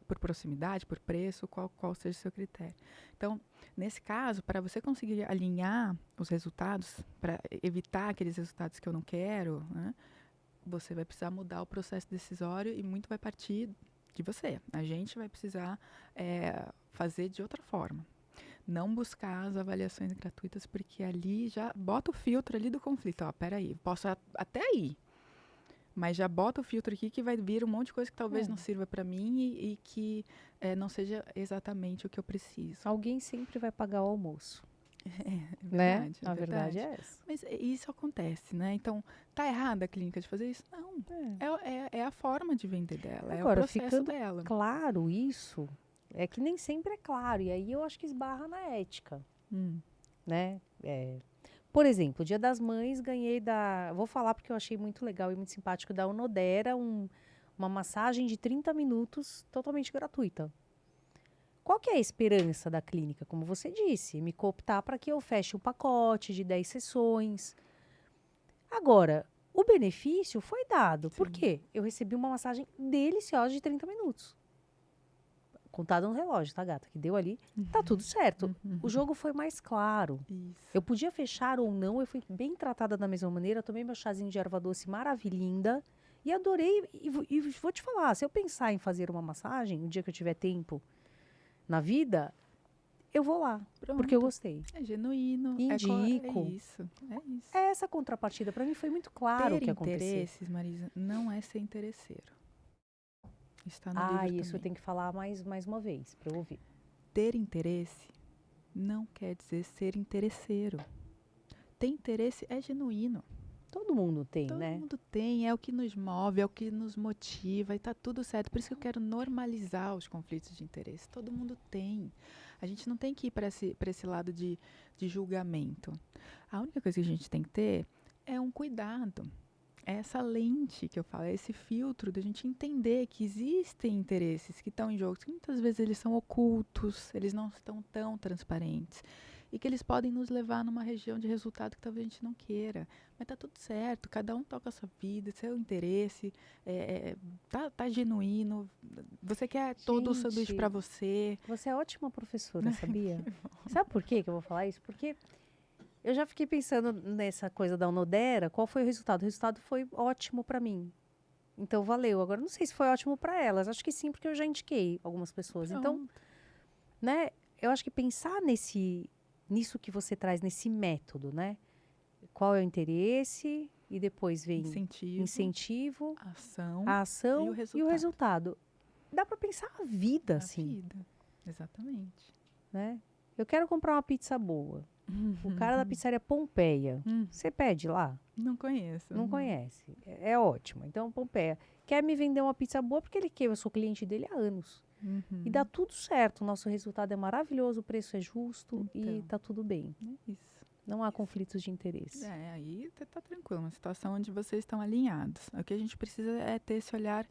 por proximidade, por preço, qual seja o seu critério. Então, nesse caso, para você conseguir alinhar os resultados, para evitar aqueles resultados que eu não quero, né, você vai precisar mudar o processo decisório e muito vai partir de você. A gente vai precisar fazer de outra forma. Não buscar as avaliações gratuitas, porque ali já bota o filtro ali do conflito. Ó, peraí, posso até ir, mas já bota o filtro aqui que vai vir um monte de coisa que talvez não sirva para mim e que não seja exatamente o que eu preciso. Alguém sempre vai pagar o almoço. É Né? verdade, A verdade é essa. Mas isso acontece, né? Então, tá errada a clínica de fazer isso? Não. É a forma de vender dela, Agora, é o processo ficando dela. claro isso, é que nem sempre é claro. E aí eu acho que esbarra na ética, né? Por exemplo, Dia das Mães, ganhei vou falar porque eu achei muito legal e muito simpático, da Unodera, uma massagem de 30 minutos totalmente gratuita. Qual que é a esperança da clínica? Como você disse, me cooptar para que eu feche um pacote de 10 sessões. Agora, o benefício foi dado. Por quê? Eu recebi uma massagem deliciosa de 30 minutos. Contado no relógio, tá, gata? Que deu ali. Tá tudo certo. O jogo foi mais claro. Isso. Eu podia fechar ou não, eu fui bem tratada da mesma maneira. Tomei meu chazinho de erva doce maravilhinda. E adorei. E vou te falar, se eu pensar em fazer uma massagem, o dia que eu tiver tempo na vida, eu vou lá. Pronto. Porque eu gostei. É genuíno. Indico. É isso. Essa contrapartida, para mim, foi muito claro o que aconteceu. Ter interesses, Marisa, não é ser interesseiro. Está no livro isso também. eu tenho que falar mais uma vez, para eu ouvir. Ter interesse não quer dizer ser interesseiro. Ter interesse é genuíno. Todo mundo tem, né? Todo mundo tem, é o que nos move, é o que nos motiva e tá tudo certo. Por isso que eu quero normalizar os conflitos de interesse. Todo mundo tem. A gente não tem que ir para esse lado de julgamento. A única coisa que a gente tem que ter é um cuidado. É essa lente que eu falo, é esse filtro da gente entender que existem interesses que estão em jogo, que muitas vezes eles são ocultos, eles não estão tão transparentes. E que eles podem nos levar numa região de resultado que talvez a gente não queira. Mas tá tudo certo, cada um toca a sua vida, seu interesse, tá genuíno. Você quer todo o sanduíche para você. Você é ótima professora, sabia? Sabe por quê que eu vou falar isso? Porque eu já fiquei pensando nessa coisa da Unodera, qual foi o resultado? O resultado foi ótimo para mim. Então, valeu. Agora, não sei se foi ótimo para elas. Acho que sim, porque eu já indiquei algumas pessoas. Pronto. Então, né, eu acho que pensar nisso que você traz, nesse método, né? Qual é o interesse e depois vem incentivo, a ação e o resultado. Dá para pensar a vida, assim. A vida, exatamente. Né? Eu quero comprar uma pizza boa. O cara da pizzaria Pompeia. Você pede lá? Não conheço. Não conhece. É ótimo. Então, Pompeia quer me vender uma pizza boa porque ele quer. Eu sou cliente dele há anos. E dá tudo certo. O nosso resultado é maravilhoso, o preço é justo e tá tudo bem. Isso. Não há conflitos de interesse. Aí tá tranquilo. Uma situação onde vocês estão alinhados. O que a gente precisa é ter esse olhar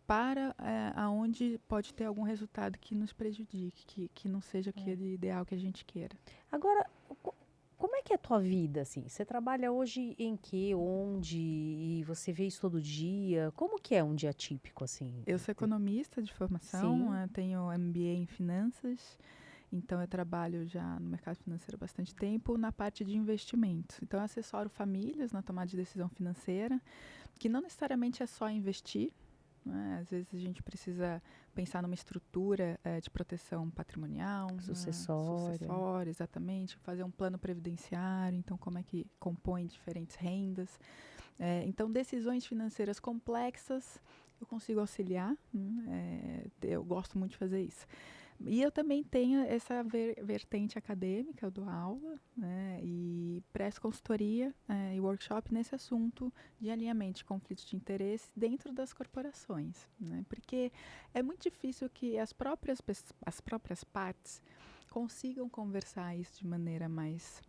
para aonde pode ter algum resultado que nos prejudique, que não seja aquele ideal que a gente queira. Agora, como é que é a tua vida, assim? Você trabalha hoje em quê? Onde? E você vê isso todo dia? Como que é um dia típico, assim? Eu sou economista de formação, tenho MBA em finanças, então eu trabalho já no mercado financeiro há bastante tempo na parte de investimentos. Então eu assessoro famílias na tomada de decisão financeira, que não necessariamente é só investir, né? Às vezes a gente precisa pensar numa estrutura de proteção patrimonial, sucessória, exatamente, fazer um plano previdenciário, então como é que compõe diferentes rendas. Então, decisões financeiras complexas, eu consigo auxiliar, eu gosto muito de fazer isso. E eu também tenho essa vertente acadêmica, eu dou aula, né, e presto consultoria e workshop nesse assunto de alinhamento de conflitos de interesse dentro das corporações, né, porque é muito difícil que as próprias partes consigam conversar isso de maneira mais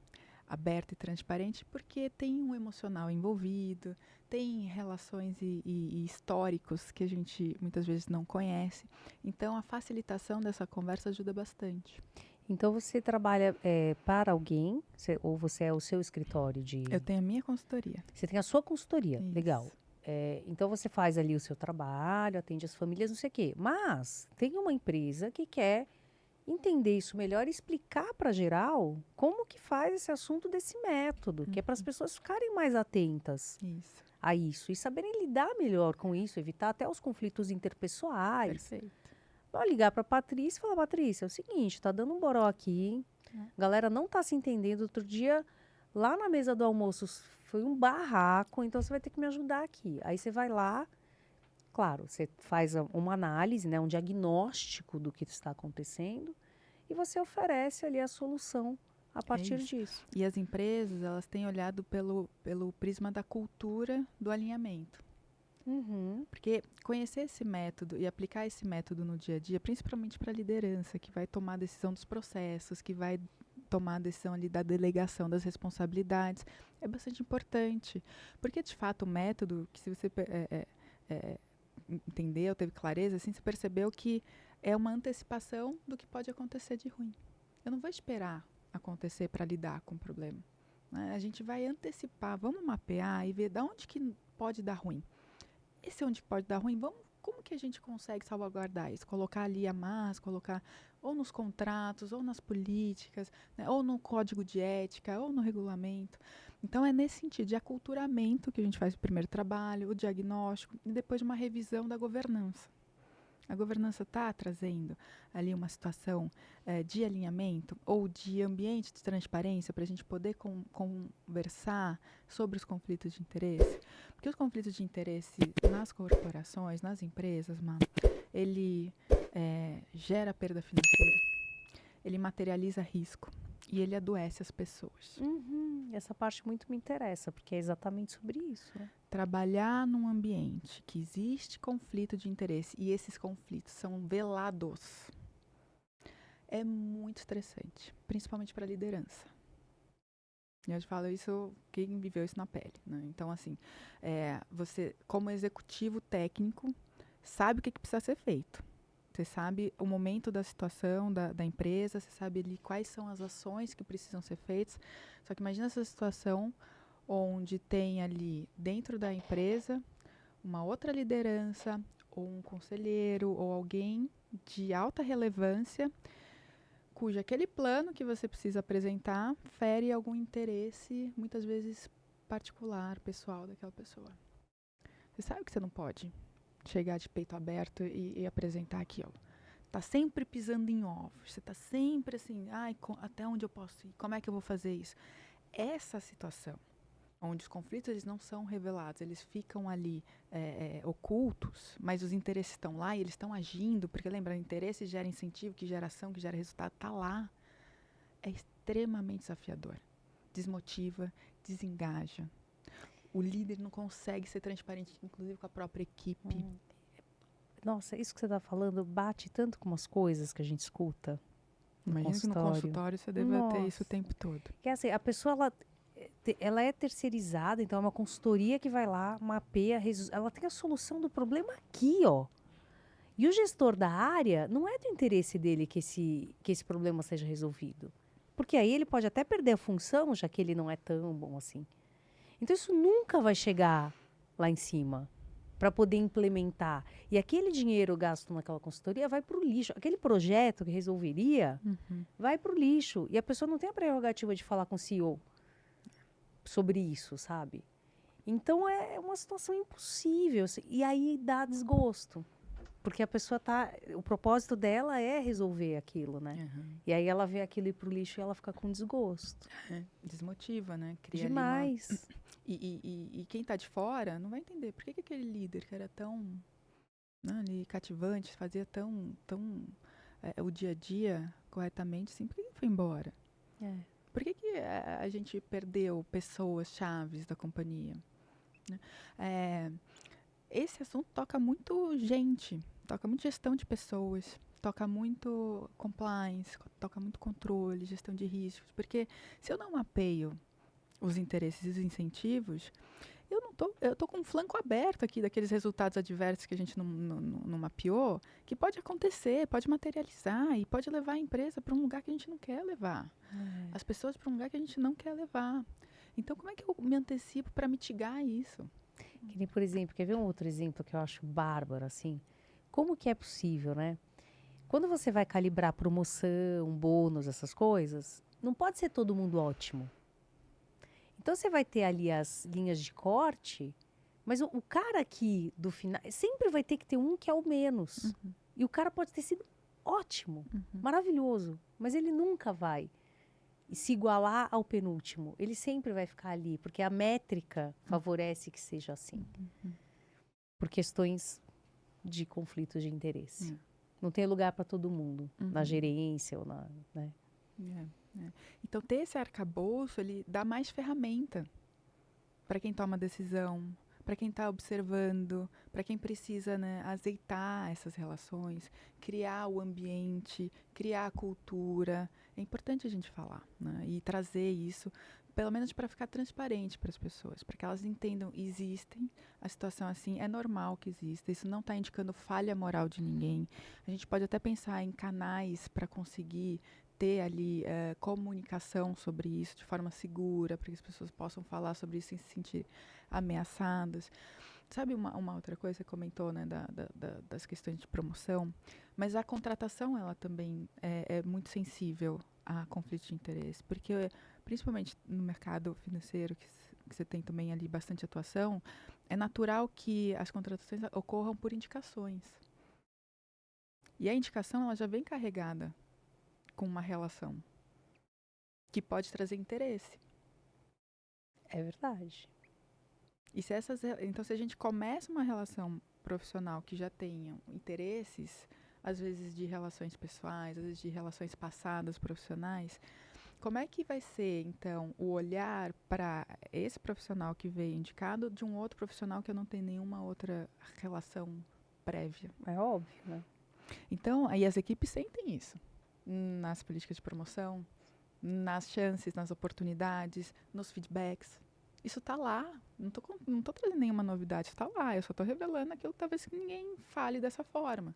aberta e transparente, porque tem um emocional envolvido, tem relações e históricos que a gente muitas vezes não conhece. Então, a facilitação dessa conversa ajuda bastante. Então você trabalha para alguém, ou você é o seu escritório Eu de. tenho a minha consultoria. Você tem a sua consultoria, legal. Isso. Então você faz ali o seu trabalho, atende as famílias, não sei o quê. Mas tem uma empresa que quer entender isso melhor e explicar para geral como que faz esse assunto desse método, que é para as pessoas ficarem mais atentas Isso. a isso e saberem lidar melhor com isso, evitar até os conflitos interpessoais. Perfeito. Vou ligar para Patrícia e falar: Patrícia, é o seguinte, tá dando um boró aqui, hein? A galera não tá se entendendo. Outro dia, lá na mesa do almoço, foi um barraco, então você vai ter que me ajudar aqui. Aí você vai lá, claro, você faz uma análise, né, um diagnóstico do que está acontecendo e você oferece ali a solução a partir isso. disso. E as empresas, elas têm olhado pelo prisma da cultura do alinhamento. Uhum. Porque conhecer esse método e aplicar esse método no dia a dia, principalmente para a liderança, que vai tomar a decisão dos processos, que vai tomar a decisão ali da delegação das responsabilidades, é bastante importante. Porque, de fato, o método, que se você entendeu, teve clareza, assim, você percebeu que é uma antecipação do que pode acontecer de ruim. Eu não vou esperar acontecer para lidar com o problema, né? A gente vai antecipar, vamos mapear e ver de onde que pode dar ruim. Esse onde pode dar ruim, como que a gente consegue salvaguardar isso? Colocar ali a colocar ou nos contratos, ou nas políticas, né, ou no código de ética, ou no regulamento. Então, é nesse sentido de aculturamento que a gente faz o primeiro trabalho, o diagnóstico, e depois uma revisão da governança. A governança está trazendo ali uma situação de alinhamento ou de ambiente de transparência para a gente poder conversar sobre os conflitos de interesse. Porque os conflitos de interesse nas corporações, nas empresas, ele gera perda financeira, ele materializa risco e ele adoece as pessoas. Uhum. Essa parte muito me interessa, porque é exatamente sobre isso. Né? Trabalhar num ambiente que existe conflito de interesse e esses conflitos são velados é muito estressante, principalmente para a liderança. E eu te falo isso, quem viveu isso na pele, né? Então, assim, você, como executivo técnico, sabe o que precisa ser feito. Você sabe o momento da situação da empresa, você sabe ali quais são as ações que precisam ser feitas. Só que imagina essa situação onde tem ali, dentro da empresa, uma outra liderança, ou um conselheiro, ou alguém de alta relevância cujo aquele plano que você precisa apresentar fere algum interesse, muitas vezes particular, pessoal daquela pessoa. Você sabe que você não pode chegar de peito aberto e apresentar aqui, ó. Tá sempre pisando em ovos, você tá sempre assim, até onde eu posso ir? Como é que eu vou fazer isso? Essa situação, onde os conflitos eles não são revelados, eles ficam ali ocultos, mas os interesses estão lá e eles estão agindo, porque lembra, interesse gera incentivo, que gera ação, que gera resultado, está lá. É extremamente desafiador. Desmotiva, desengaja. O líder não consegue ser transparente, inclusive com a própria equipe. Nossa, isso que você está falando bate tanto com umas coisas que a gente escuta no Imagina que no consultório você deva ter isso o tempo todo. Que assim, a pessoa, ela é terceirizada, então é uma consultoria que vai lá, mapeia, ela tem a solução do problema aqui, ó. E o gestor da área, não é do interesse dele que esse problema seja resolvido. Porque aí ele pode até perder a função, já que ele não é tão bom assim. Então isso nunca vai chegar lá em cima para poder implementar. E aquele dinheiro gasto naquela consultoria vai para o lixo. Aquele projeto que resolveria vai para o lixo. E a pessoa não tem a prerrogativa de falar com o CEO sobre isso, sabe? Então é uma situação impossível. E aí dá desgosto. Porque a pessoa tá. O propósito dela é resolver aquilo, né? E aí ela vê aquilo ir pro lixo e ela fica com desgosto. Desmotiva, né? Cria Demais. E quem está de fora não vai entender por que aquele líder que era tão ali, cativante, fazia tão o dia a dia corretamente, assim, por que foi embora? É. Por que a gente perdeu pessoas chaves da companhia? Né? É, esse assunto toca muito gente, toca muito gestão de pessoas, toca muito compliance, toca muito controle, gestão de riscos, porque se eu não mapeio os interesses e os incentivos, eu tô com um flanco aberto aqui daqueles resultados adversos que a gente não mapeou, que pode acontecer, pode materializar e pode levar a empresa para um lugar que a gente não quer levar, as pessoas para um lugar que a gente não quer levar. Então, como é que eu me antecipo para mitigar isso? Que nem, por exemplo, quer ver um outro exemplo que eu acho bárbaro, assim? Como que é possível, né? Quando você vai calibrar promoção, bônus, essas coisas, não pode ser todo mundo ótimo. Então você vai ter ali as linhas de corte, mas o cara aqui do final, sempre vai ter que ter um que é o menos. E o cara pode ter sido ótimo, maravilhoso, mas ele nunca vai se igualar ao penúltimo. Ele sempre vai ficar ali, porque a métrica favorece que seja assim. Por questões de conflitos de interesse. Não tem lugar para todo mundo, na gerência ou na... Né? Então, ter esse arcabouço, ele dá mais ferramenta para quem toma decisão, para quem está observando, para quem precisa, né, azeitar essas relações, criar o ambiente, criar a cultura. É importante a gente falar, né, e trazer isso, pelo menos para ficar transparente para as pessoas, para que elas entendam, existem, a situação assim é normal que exista, isso não está indicando falha moral de ninguém. A gente pode até pensar em canais para conseguir ter ali comunicação sobre isso de forma segura, para que as pessoas possam falar sobre isso sem se sentir ameaçadas. Sabe uma outra coisa que você comentou, né, das questões de promoção, mas a contratação, ela também é muito sensível a conflito de interesse, porque principalmente no mercado financeiro, que você tem também ali bastante atuação, é natural que as contratações ocorram por indicações. E a indicação, ela já vem carregada com uma relação que pode trazer interesse. É verdade. E então, se a gente começa uma relação profissional que já tenha interesses, às vezes de relações pessoais, às vezes de relações passadas profissionais, como é que vai ser, então, o olhar para esse profissional que veio indicado de um outro profissional que eu não tenho nenhuma outra relação prévia? É óbvio, né? Então, aí as equipes sentem isso nas políticas de promoção, nas chances, nas oportunidades, nos feedbacks. Isso está lá. Não tô trazendo nenhuma novidade, está lá. Eu só estou revelando aquilo que talvez ninguém fale dessa forma.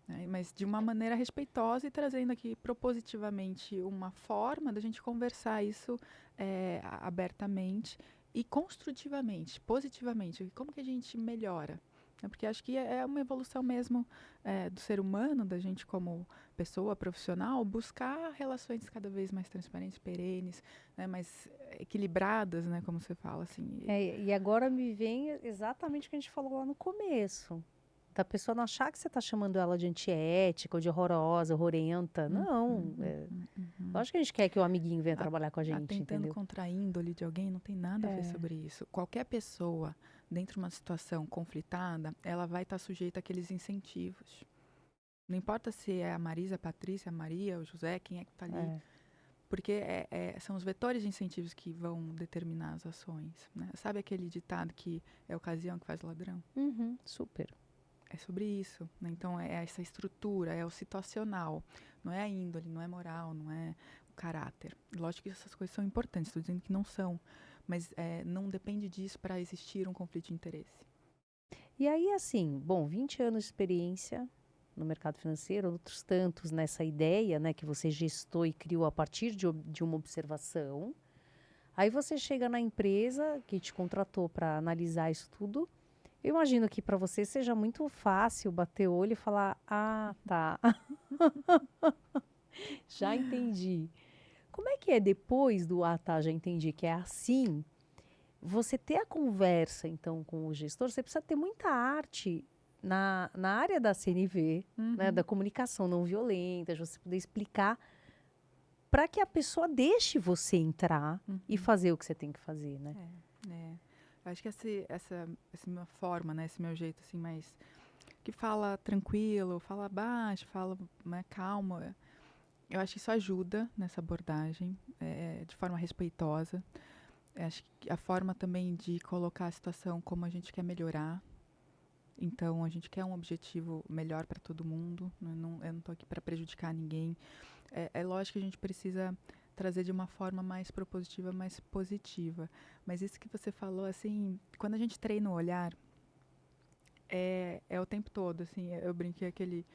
Né? Mas de uma maneira respeitosa e trazendo aqui propositivamente uma forma da gente conversar isso abertamente e construtivamente, positivamente. Como que a gente melhora? Porque acho que é uma evolução mesmo do ser humano, da gente como pessoa profissional, buscar relações cada vez mais transparentes, perenes, né, mais equilibradas, né, como você fala. Assim. E agora me vem exatamente o que a gente falou lá no começo. Da pessoa não achar que você está chamando ela de antiética, ou de horrorosa, horrorenta. Não. Lógico que a gente quer que o amiguinho venha trabalhar com a gente, tentando entendeu? contra a índole de alguém, não tem nada a ver sobre isso. Qualquer pessoa, dentro de uma situação conflitada, ela vai estar sujeita àqueles incentivos. Não importa se é a Marisa, a Patrícia, a Maria, o José, quem é que está ali. Porque são os vetores de incentivos que vão determinar as ações. Né? Sabe aquele ditado que é a ocasião que faz o ladrão? Super. É sobre isso. Né? Então, é essa estrutura, é o situacional. Não é a índole, não é moral, não é o caráter. Lógico que essas coisas são importantes, estou dizendo que não são. Mas não depende disso para existir um conflito de interesse. E aí, assim, bom, 20 anos de experiência no mercado financeiro, outros tantos nessa ideia, né, que você gestou e criou a partir de uma observação. Aí você chega na empresa que te contratou para analisar isso tudo. Eu imagino que para você seja muito fácil bater o olho e falar: ah, tá. Já entendi. Como é que é depois do ah, tá, já entendi que é assim? Você ter a conversa, então, com o gestor, você precisa ter muita arte na área da CNV, né, da comunicação não violenta, de você poder explicar para que a pessoa deixe você entrar e fazer o que você tem que fazer, né? Eu acho que essa minha forma, né, esse meu jeito assim mais que fala tranquilo, fala baixo, fala, né, calmo. Eu acho que isso ajuda nessa abordagem, de forma respeitosa. Eu acho que a forma também de colocar a situação como a gente quer melhorar. Então, a gente quer um objetivo melhor para todo mundo. Eu não estou aqui para prejudicar ninguém. É lógico que a gente precisa trazer de uma forma mais propositiva, mais positiva. Mas isso que você falou, assim, quando a gente treina o olhar, é o tempo todo, assim. Eu brinquei aquele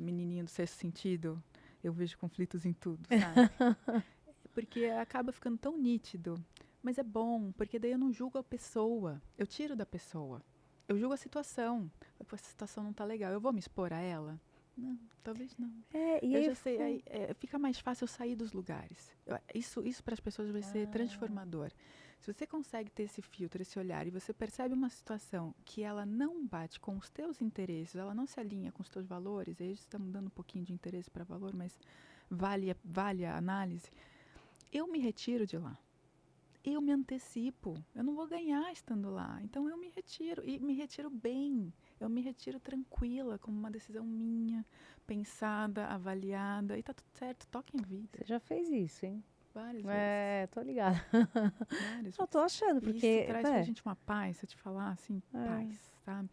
menininho do sexto sentido. Eu vejo conflitos em tudo, sabe? Porque acaba ficando tão nítido. Mas é bom, porque daí eu não julgo a pessoa. Eu tiro da pessoa. Eu julgo a situação. Pô, essa situação não tá legal. Eu vou me expor a ela? Não, talvez não. E Eu aí já sei, fica mais fácil eu sair dos lugares. Isso para as pessoas vai ser transformador. Se você consegue ter esse filtro, esse olhar, e você percebe uma situação que ela não bate com os teus interesses, ela não se alinha com os teus valores, aí estamos dando um pouquinho de interesse para valor, mas vale a análise, eu me retiro de lá. Eu me antecipo. Eu não vou ganhar estando lá. Então eu me retiro. E me retiro bem. Eu me retiro tranquila, como uma decisão minha, pensada, avaliada. E tá tudo certo. Toca em vida. Você já fez isso, hein? Várias vezes. Tô ligada. Várias Eu tô vezes. achando, E porque, isso traz pra gente uma paz, se eu te falar assim, paz, sabe?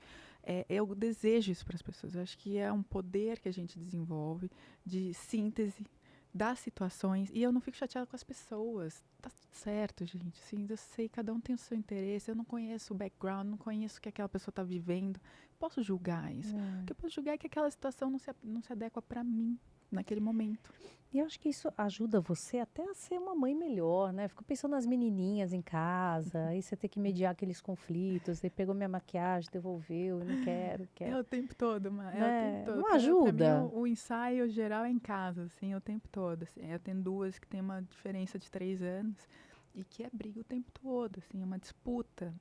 Eu desejo isso para as pessoas. Eu acho que é um poder que a gente desenvolve de síntese das situações. E eu não fico chateada com as pessoas. Tá tudo certo, gente. Assim, eu sei, cada um tem o seu interesse. Eu não conheço o background, não conheço o que aquela pessoa está vivendo. Posso julgar isso. O que eu posso julgar é que aquela situação não se adequa para mim naquele momento. E eu acho que isso ajuda você até a ser uma mãe melhor, né? Fico pensando nas menininhas em casa, aí você tem que mediar aqueles conflitos, aí pegou minha maquiagem, devolveu, e não quero, É quero. o tempo todo, é o tempo Né? todo. Não Pra mim, ajuda? o ensaio geral é em casa, assim, o tempo todo. Assim. Eu tenho duas que têm uma diferença de 3 anos e que é briga o tempo todo, assim, é uma disputa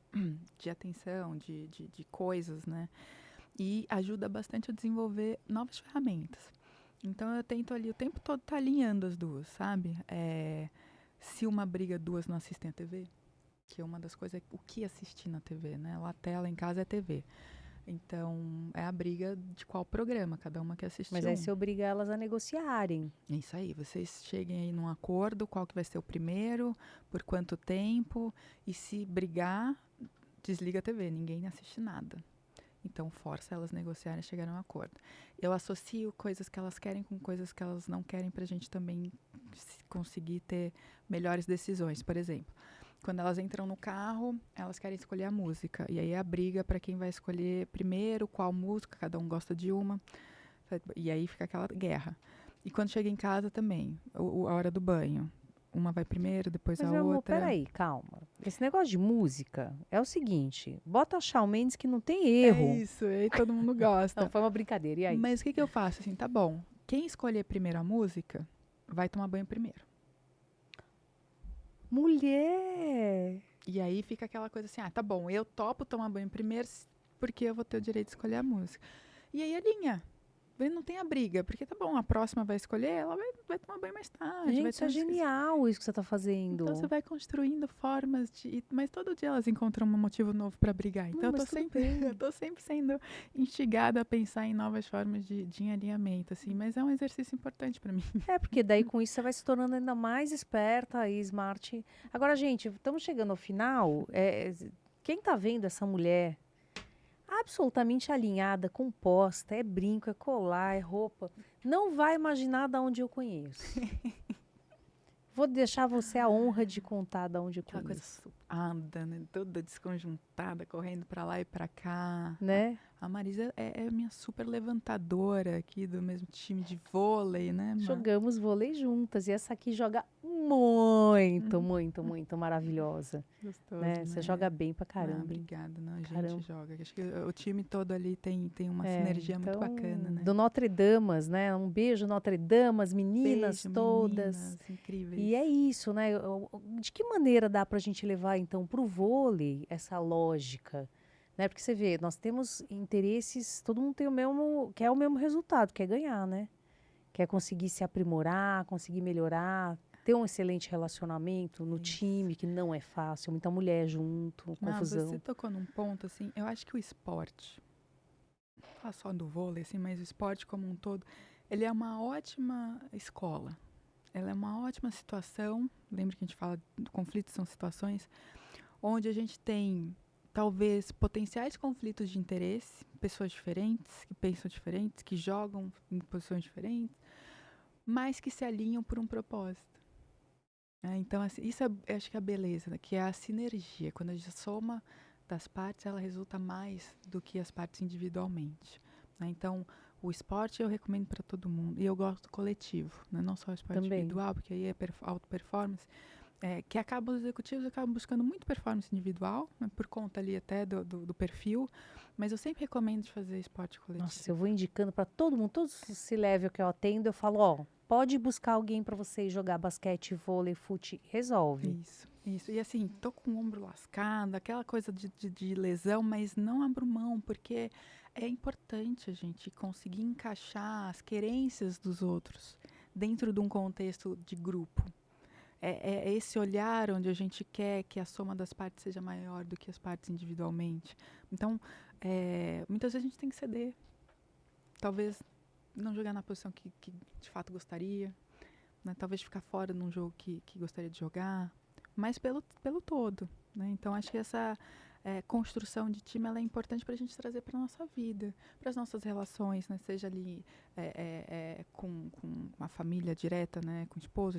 de atenção, de coisas, né? E ajuda bastante a desenvolver novas ferramentas. Então, eu tento ali o tempo todo estar alinhando as duas, sabe? Se uma briga, duas não assistem a TV, que é uma das coisas, o que assistir na TV, né? Lá, tela em casa é TV. Então, é a briga de qual programa, cada uma quer assistir Mas aí você obriga elas a negociarem. É isso aí, vocês cheguem aí num acordo, qual que vai ser o primeiro, por quanto tempo, e se brigar, desliga a TV, ninguém assiste nada. Então, força elas a negociarem e chegarem a um acordo. Eu associo coisas que elas querem com coisas que elas não querem pra gente também conseguir ter melhores decisões. Por exemplo, quando elas entram no carro, elas querem escolher a música. E aí é a briga para quem vai escolher primeiro, qual música, cada um gosta de uma. E aí fica aquela guerra. E quando chega em casa também, a hora do banho. Uma vai primeiro, depois Mas, a meu amor, outra. peraí, calma. Esse negócio de música é o seguinte: bota Shawn Mendes que não tem É erro. isso, aí todo mundo gosta. Não, foi uma brincadeira, e aí? Mas o que eu faço? Assim, tá bom. Quem escolher primeiro a música, vai tomar banho primeiro. Mulher! E aí fica aquela coisa assim, tá bom, eu topo tomar banho primeiro porque eu vou ter o direito de escolher a música. E aí alinha. Não tem a briga, porque tá bom, a próxima vai escolher, ela vai tomar banho mais tarde. Gente, isso é genial isso que você tá fazendo. Então você vai construindo formas de. Mas todo dia elas encontram um motivo novo para brigar. Então eu tô sempre sendo instigada a pensar em novas formas de alinhamento, assim. Mas é um exercício importante para mim. É, porque daí com isso você vai se tornando ainda mais esperta e smart. Agora, gente, estamos chegando ao final. Quem tá vendo essa mulher absolutamente alinhada, composta, é brinco, é colar, é roupa, não vai imaginar de onde eu conheço. Vou deixar você a honra de contar de onde eu Aquela coisa conheço. suada, né? Toda desconjuntada, correndo para lá e para cá. Né? A Marisa é minha super levantadora aqui do mesmo time de vôlei, né, Mar? Jogamos vôlei juntas e essa aqui joga muito maravilhosa. Gostoso, Né? Você joga bem pra caramba, hein? Obrigada, não, a Caramba. gente joga. Acho que o time todo ali tem uma sinergia muito bacana, né? Do Notre Damas, né? Um beijo, Notre Damas, meninas Beijo, todas. meninas incríveis. E é isso, né? De que maneira dá pra gente levar, então, pro vôlei essa lógica? Né? Porque você vê, nós temos interesses, todo mundo tem quer o mesmo resultado, quer ganhar, né? Quer conseguir se aprimorar, conseguir melhorar, ter um excelente relacionamento no time, que não é fácil, muita mulher junto, confusão. Você tocou num ponto, assim, eu acho que o esporte, falar só do vôlei, assim, mas o esporte como um todo, ele é uma ótima escola. Ela é uma ótima situação. Lembra que a gente fala do conflito, são situações onde a gente tem, talvez, potenciais conflitos de interesse, pessoas diferentes, que pensam diferentes, que jogam em posições diferentes, mas que se alinham por um propósito. Então, assim, isso eu acho que é a beleza, né? Que é a sinergia. Quando a gente soma das partes, ela resulta mais do que as partes individualmente. Então, o esporte eu recomendo para todo mundo. E eu gosto do coletivo, né? Não só o esporte Também. individual, porque aí é auto performance. Que acabam, os executivos acabam buscando muito performance individual, né, por conta ali até do perfil, mas eu sempre recomendo de fazer esporte coletivo. Nossa, eu vou indicando para todo mundo, todos esse level que eu atendo, eu falo, ó, pode buscar alguém para você jogar basquete, vôlei, fute, resolve. Isso. E assim, tô com o ombro lascado, aquela coisa de lesão, mas não abro mão, porque é importante a gente conseguir encaixar as querências dos outros dentro de um contexto de grupo. É esse olhar onde a gente quer que a soma das partes seja maior do que as partes individualmente. Então, muitas vezes a gente tem que ceder. Talvez não jogar na posição que de fato gostaria, né? Talvez ficar fora num jogo que gostaria de jogar, mas pelo todo. Né? Então, acho que essa construção de time ela é importante para a gente trazer para a nossa vida, para as nossas relações, né? Seja ali com uma família direta, né? Com esposa,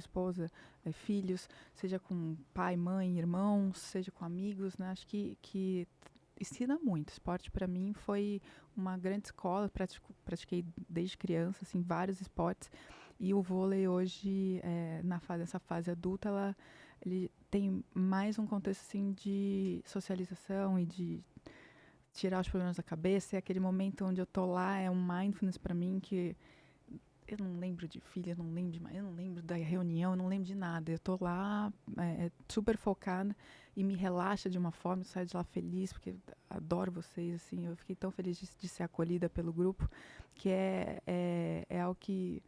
filhos, seja com pai, mãe, irmãos, seja com amigos. Né? Acho que ensina muito. Esporte, para mim, foi uma grande escola. Pratiquei desde criança assim, vários esportes. E o vôlei hoje, nessa fase adulta, ele tem mais um contexto assim, de socialização e de tirar os problemas da cabeça. É aquele momento onde eu tô lá, é um mindfulness para mim que eu não lembro de filha, eu não lembro da reunião, eu não lembro de nada. Eu tô lá super focada e me relaxa de uma forma, eu saio de lá feliz, porque adoro vocês, assim. Eu fiquei tão feliz de ser acolhida pelo grupo, que é algo que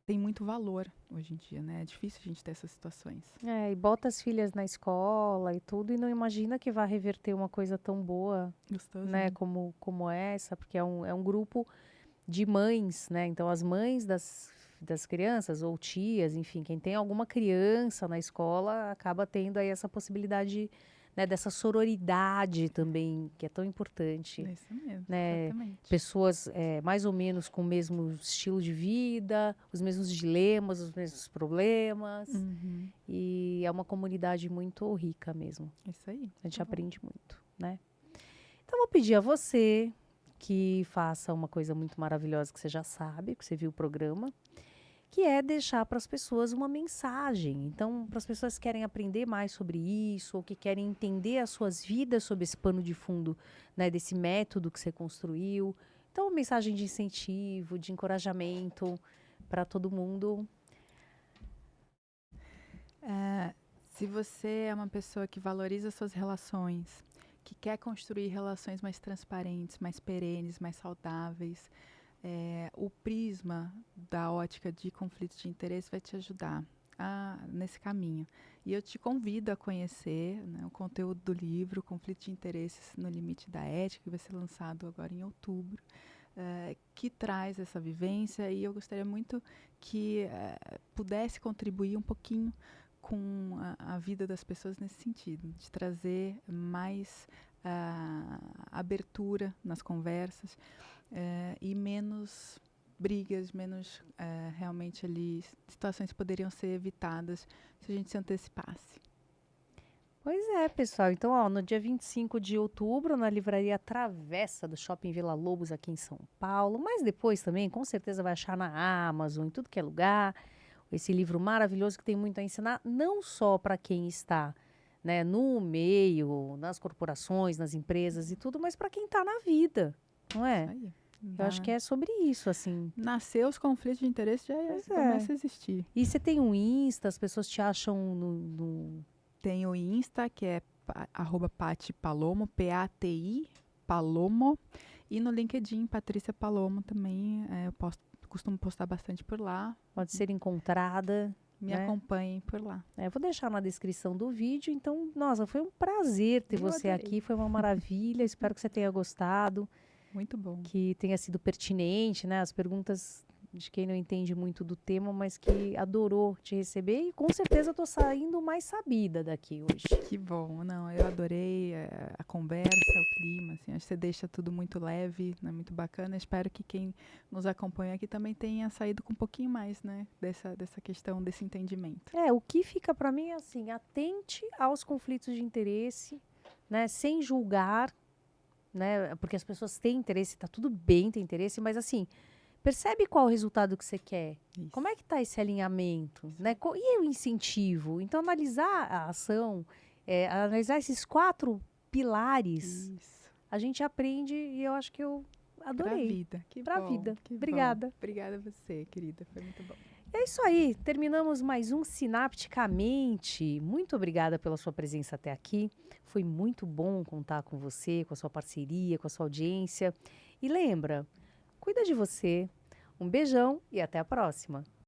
tem muito valor hoje em dia, né? É difícil a gente ter essas situações. E bota as filhas na escola e tudo, e não imagina que vai reverter uma coisa tão boa, Gostoso, né, né? como essa, porque é um grupo de mães, né? Então, as mães das crianças, ou tias, enfim, quem tem alguma criança na escola acaba tendo aí essa possibilidade, né, dessa sororidade também, que é tão importante. É isso mesmo, Né, exatamente. pessoas mais ou menos com o mesmo estilo de vida, os mesmos dilemas, os mesmos problemas. Uhum. E é uma comunidade muito rica mesmo. Isso aí. A gente Tá bom. aprende muito, né? Então, eu vou pedir a você que faça uma coisa muito maravilhosa que você já sabe, que você viu o programa, que é deixar para as pessoas uma mensagem. Então, para as pessoas que querem aprender mais sobre isso, ou que querem entender as suas vidas sob esse pano de fundo, né, desse método que você construiu. Então, uma mensagem de incentivo, de encorajamento para todo mundo. Se você é uma pessoa que valoriza suas relações, que quer construir relações mais transparentes, mais perenes, mais saudáveis, o prisma da ótica de conflitos de interesse vai te ajudar nesse caminho. E eu te convido a conhecer, né, o conteúdo do livro Conflito de Interesses no Limite da Ética, que vai ser lançado agora em outubro, que traz essa vivência, e eu gostaria muito que pudesse contribuir um pouquinho com a vida das pessoas nesse sentido, de trazer mais abertura nas conversas, e menos brigas, menos realmente ali situações que poderiam ser evitadas se a gente se antecipasse. Pois é, pessoal. Então, ó, no dia 25 de outubro, na Livraria Travessa do Shopping Vila Lobos, aqui em São Paulo. Mas depois também, com certeza, vai achar na Amazon, em tudo que é lugar. Esse livro maravilhoso que tem muito a ensinar, não só para quem está, né, no meio, nas corporações, nas empresas e tudo, mas para quem está na vida, não é? Isso aí. Eu acho que é sobre isso, assim. Nasceu os conflitos de interesse, já Pois é. começa a existir. E você tem um Insta, as pessoas te acham no... Tem o Insta, que é @patipalomo, P-A-T-I, Palomo. E no LinkedIn, Patrícia Palomo também. Eu costumo postar bastante por lá. Pode ser encontrada. Me né? acompanhem por lá. Vou deixar na descrição do vídeo. Então, nossa, foi um prazer ter Eu você adorei. aqui. Foi uma maravilha. Espero que você tenha gostado. Muito bom. que tenha sido pertinente, né? As perguntas de quem não entende muito do tema, mas que adorou te receber e com certeza eu tô saindo mais sabida daqui hoje. Que bom. Não, eu adorei a conversa, o clima, assim, acho que você deixa tudo muito leve, né, muito bacana. Espero que quem nos acompanha aqui também tenha saído com um pouquinho mais, né, dessa questão, desse entendimento. O que fica para mim é assim, atente aos conflitos de interesse, né, sem julgar, né, porque as pessoas têm interesse, tá tudo bem ter interesse, mas assim, percebe qual o resultado que você quer. Isso. Como é que está esse alinhamento? Né? E o incentivo? Então, analisar a ação, analisar esses 4 pilares, Isso. a gente aprende e eu acho que eu Pra adorei. vida. Que Pra bom. vida. Que Obrigada. bom. Obrigada a você, querida. Foi muito bom. É isso aí, terminamos mais um Sinapticamente. Muito obrigada pela sua presença até aqui. Foi muito bom contar com você, com a sua parceria, com a sua audiência. E lembra, cuida de você. Um beijão e até a próxima.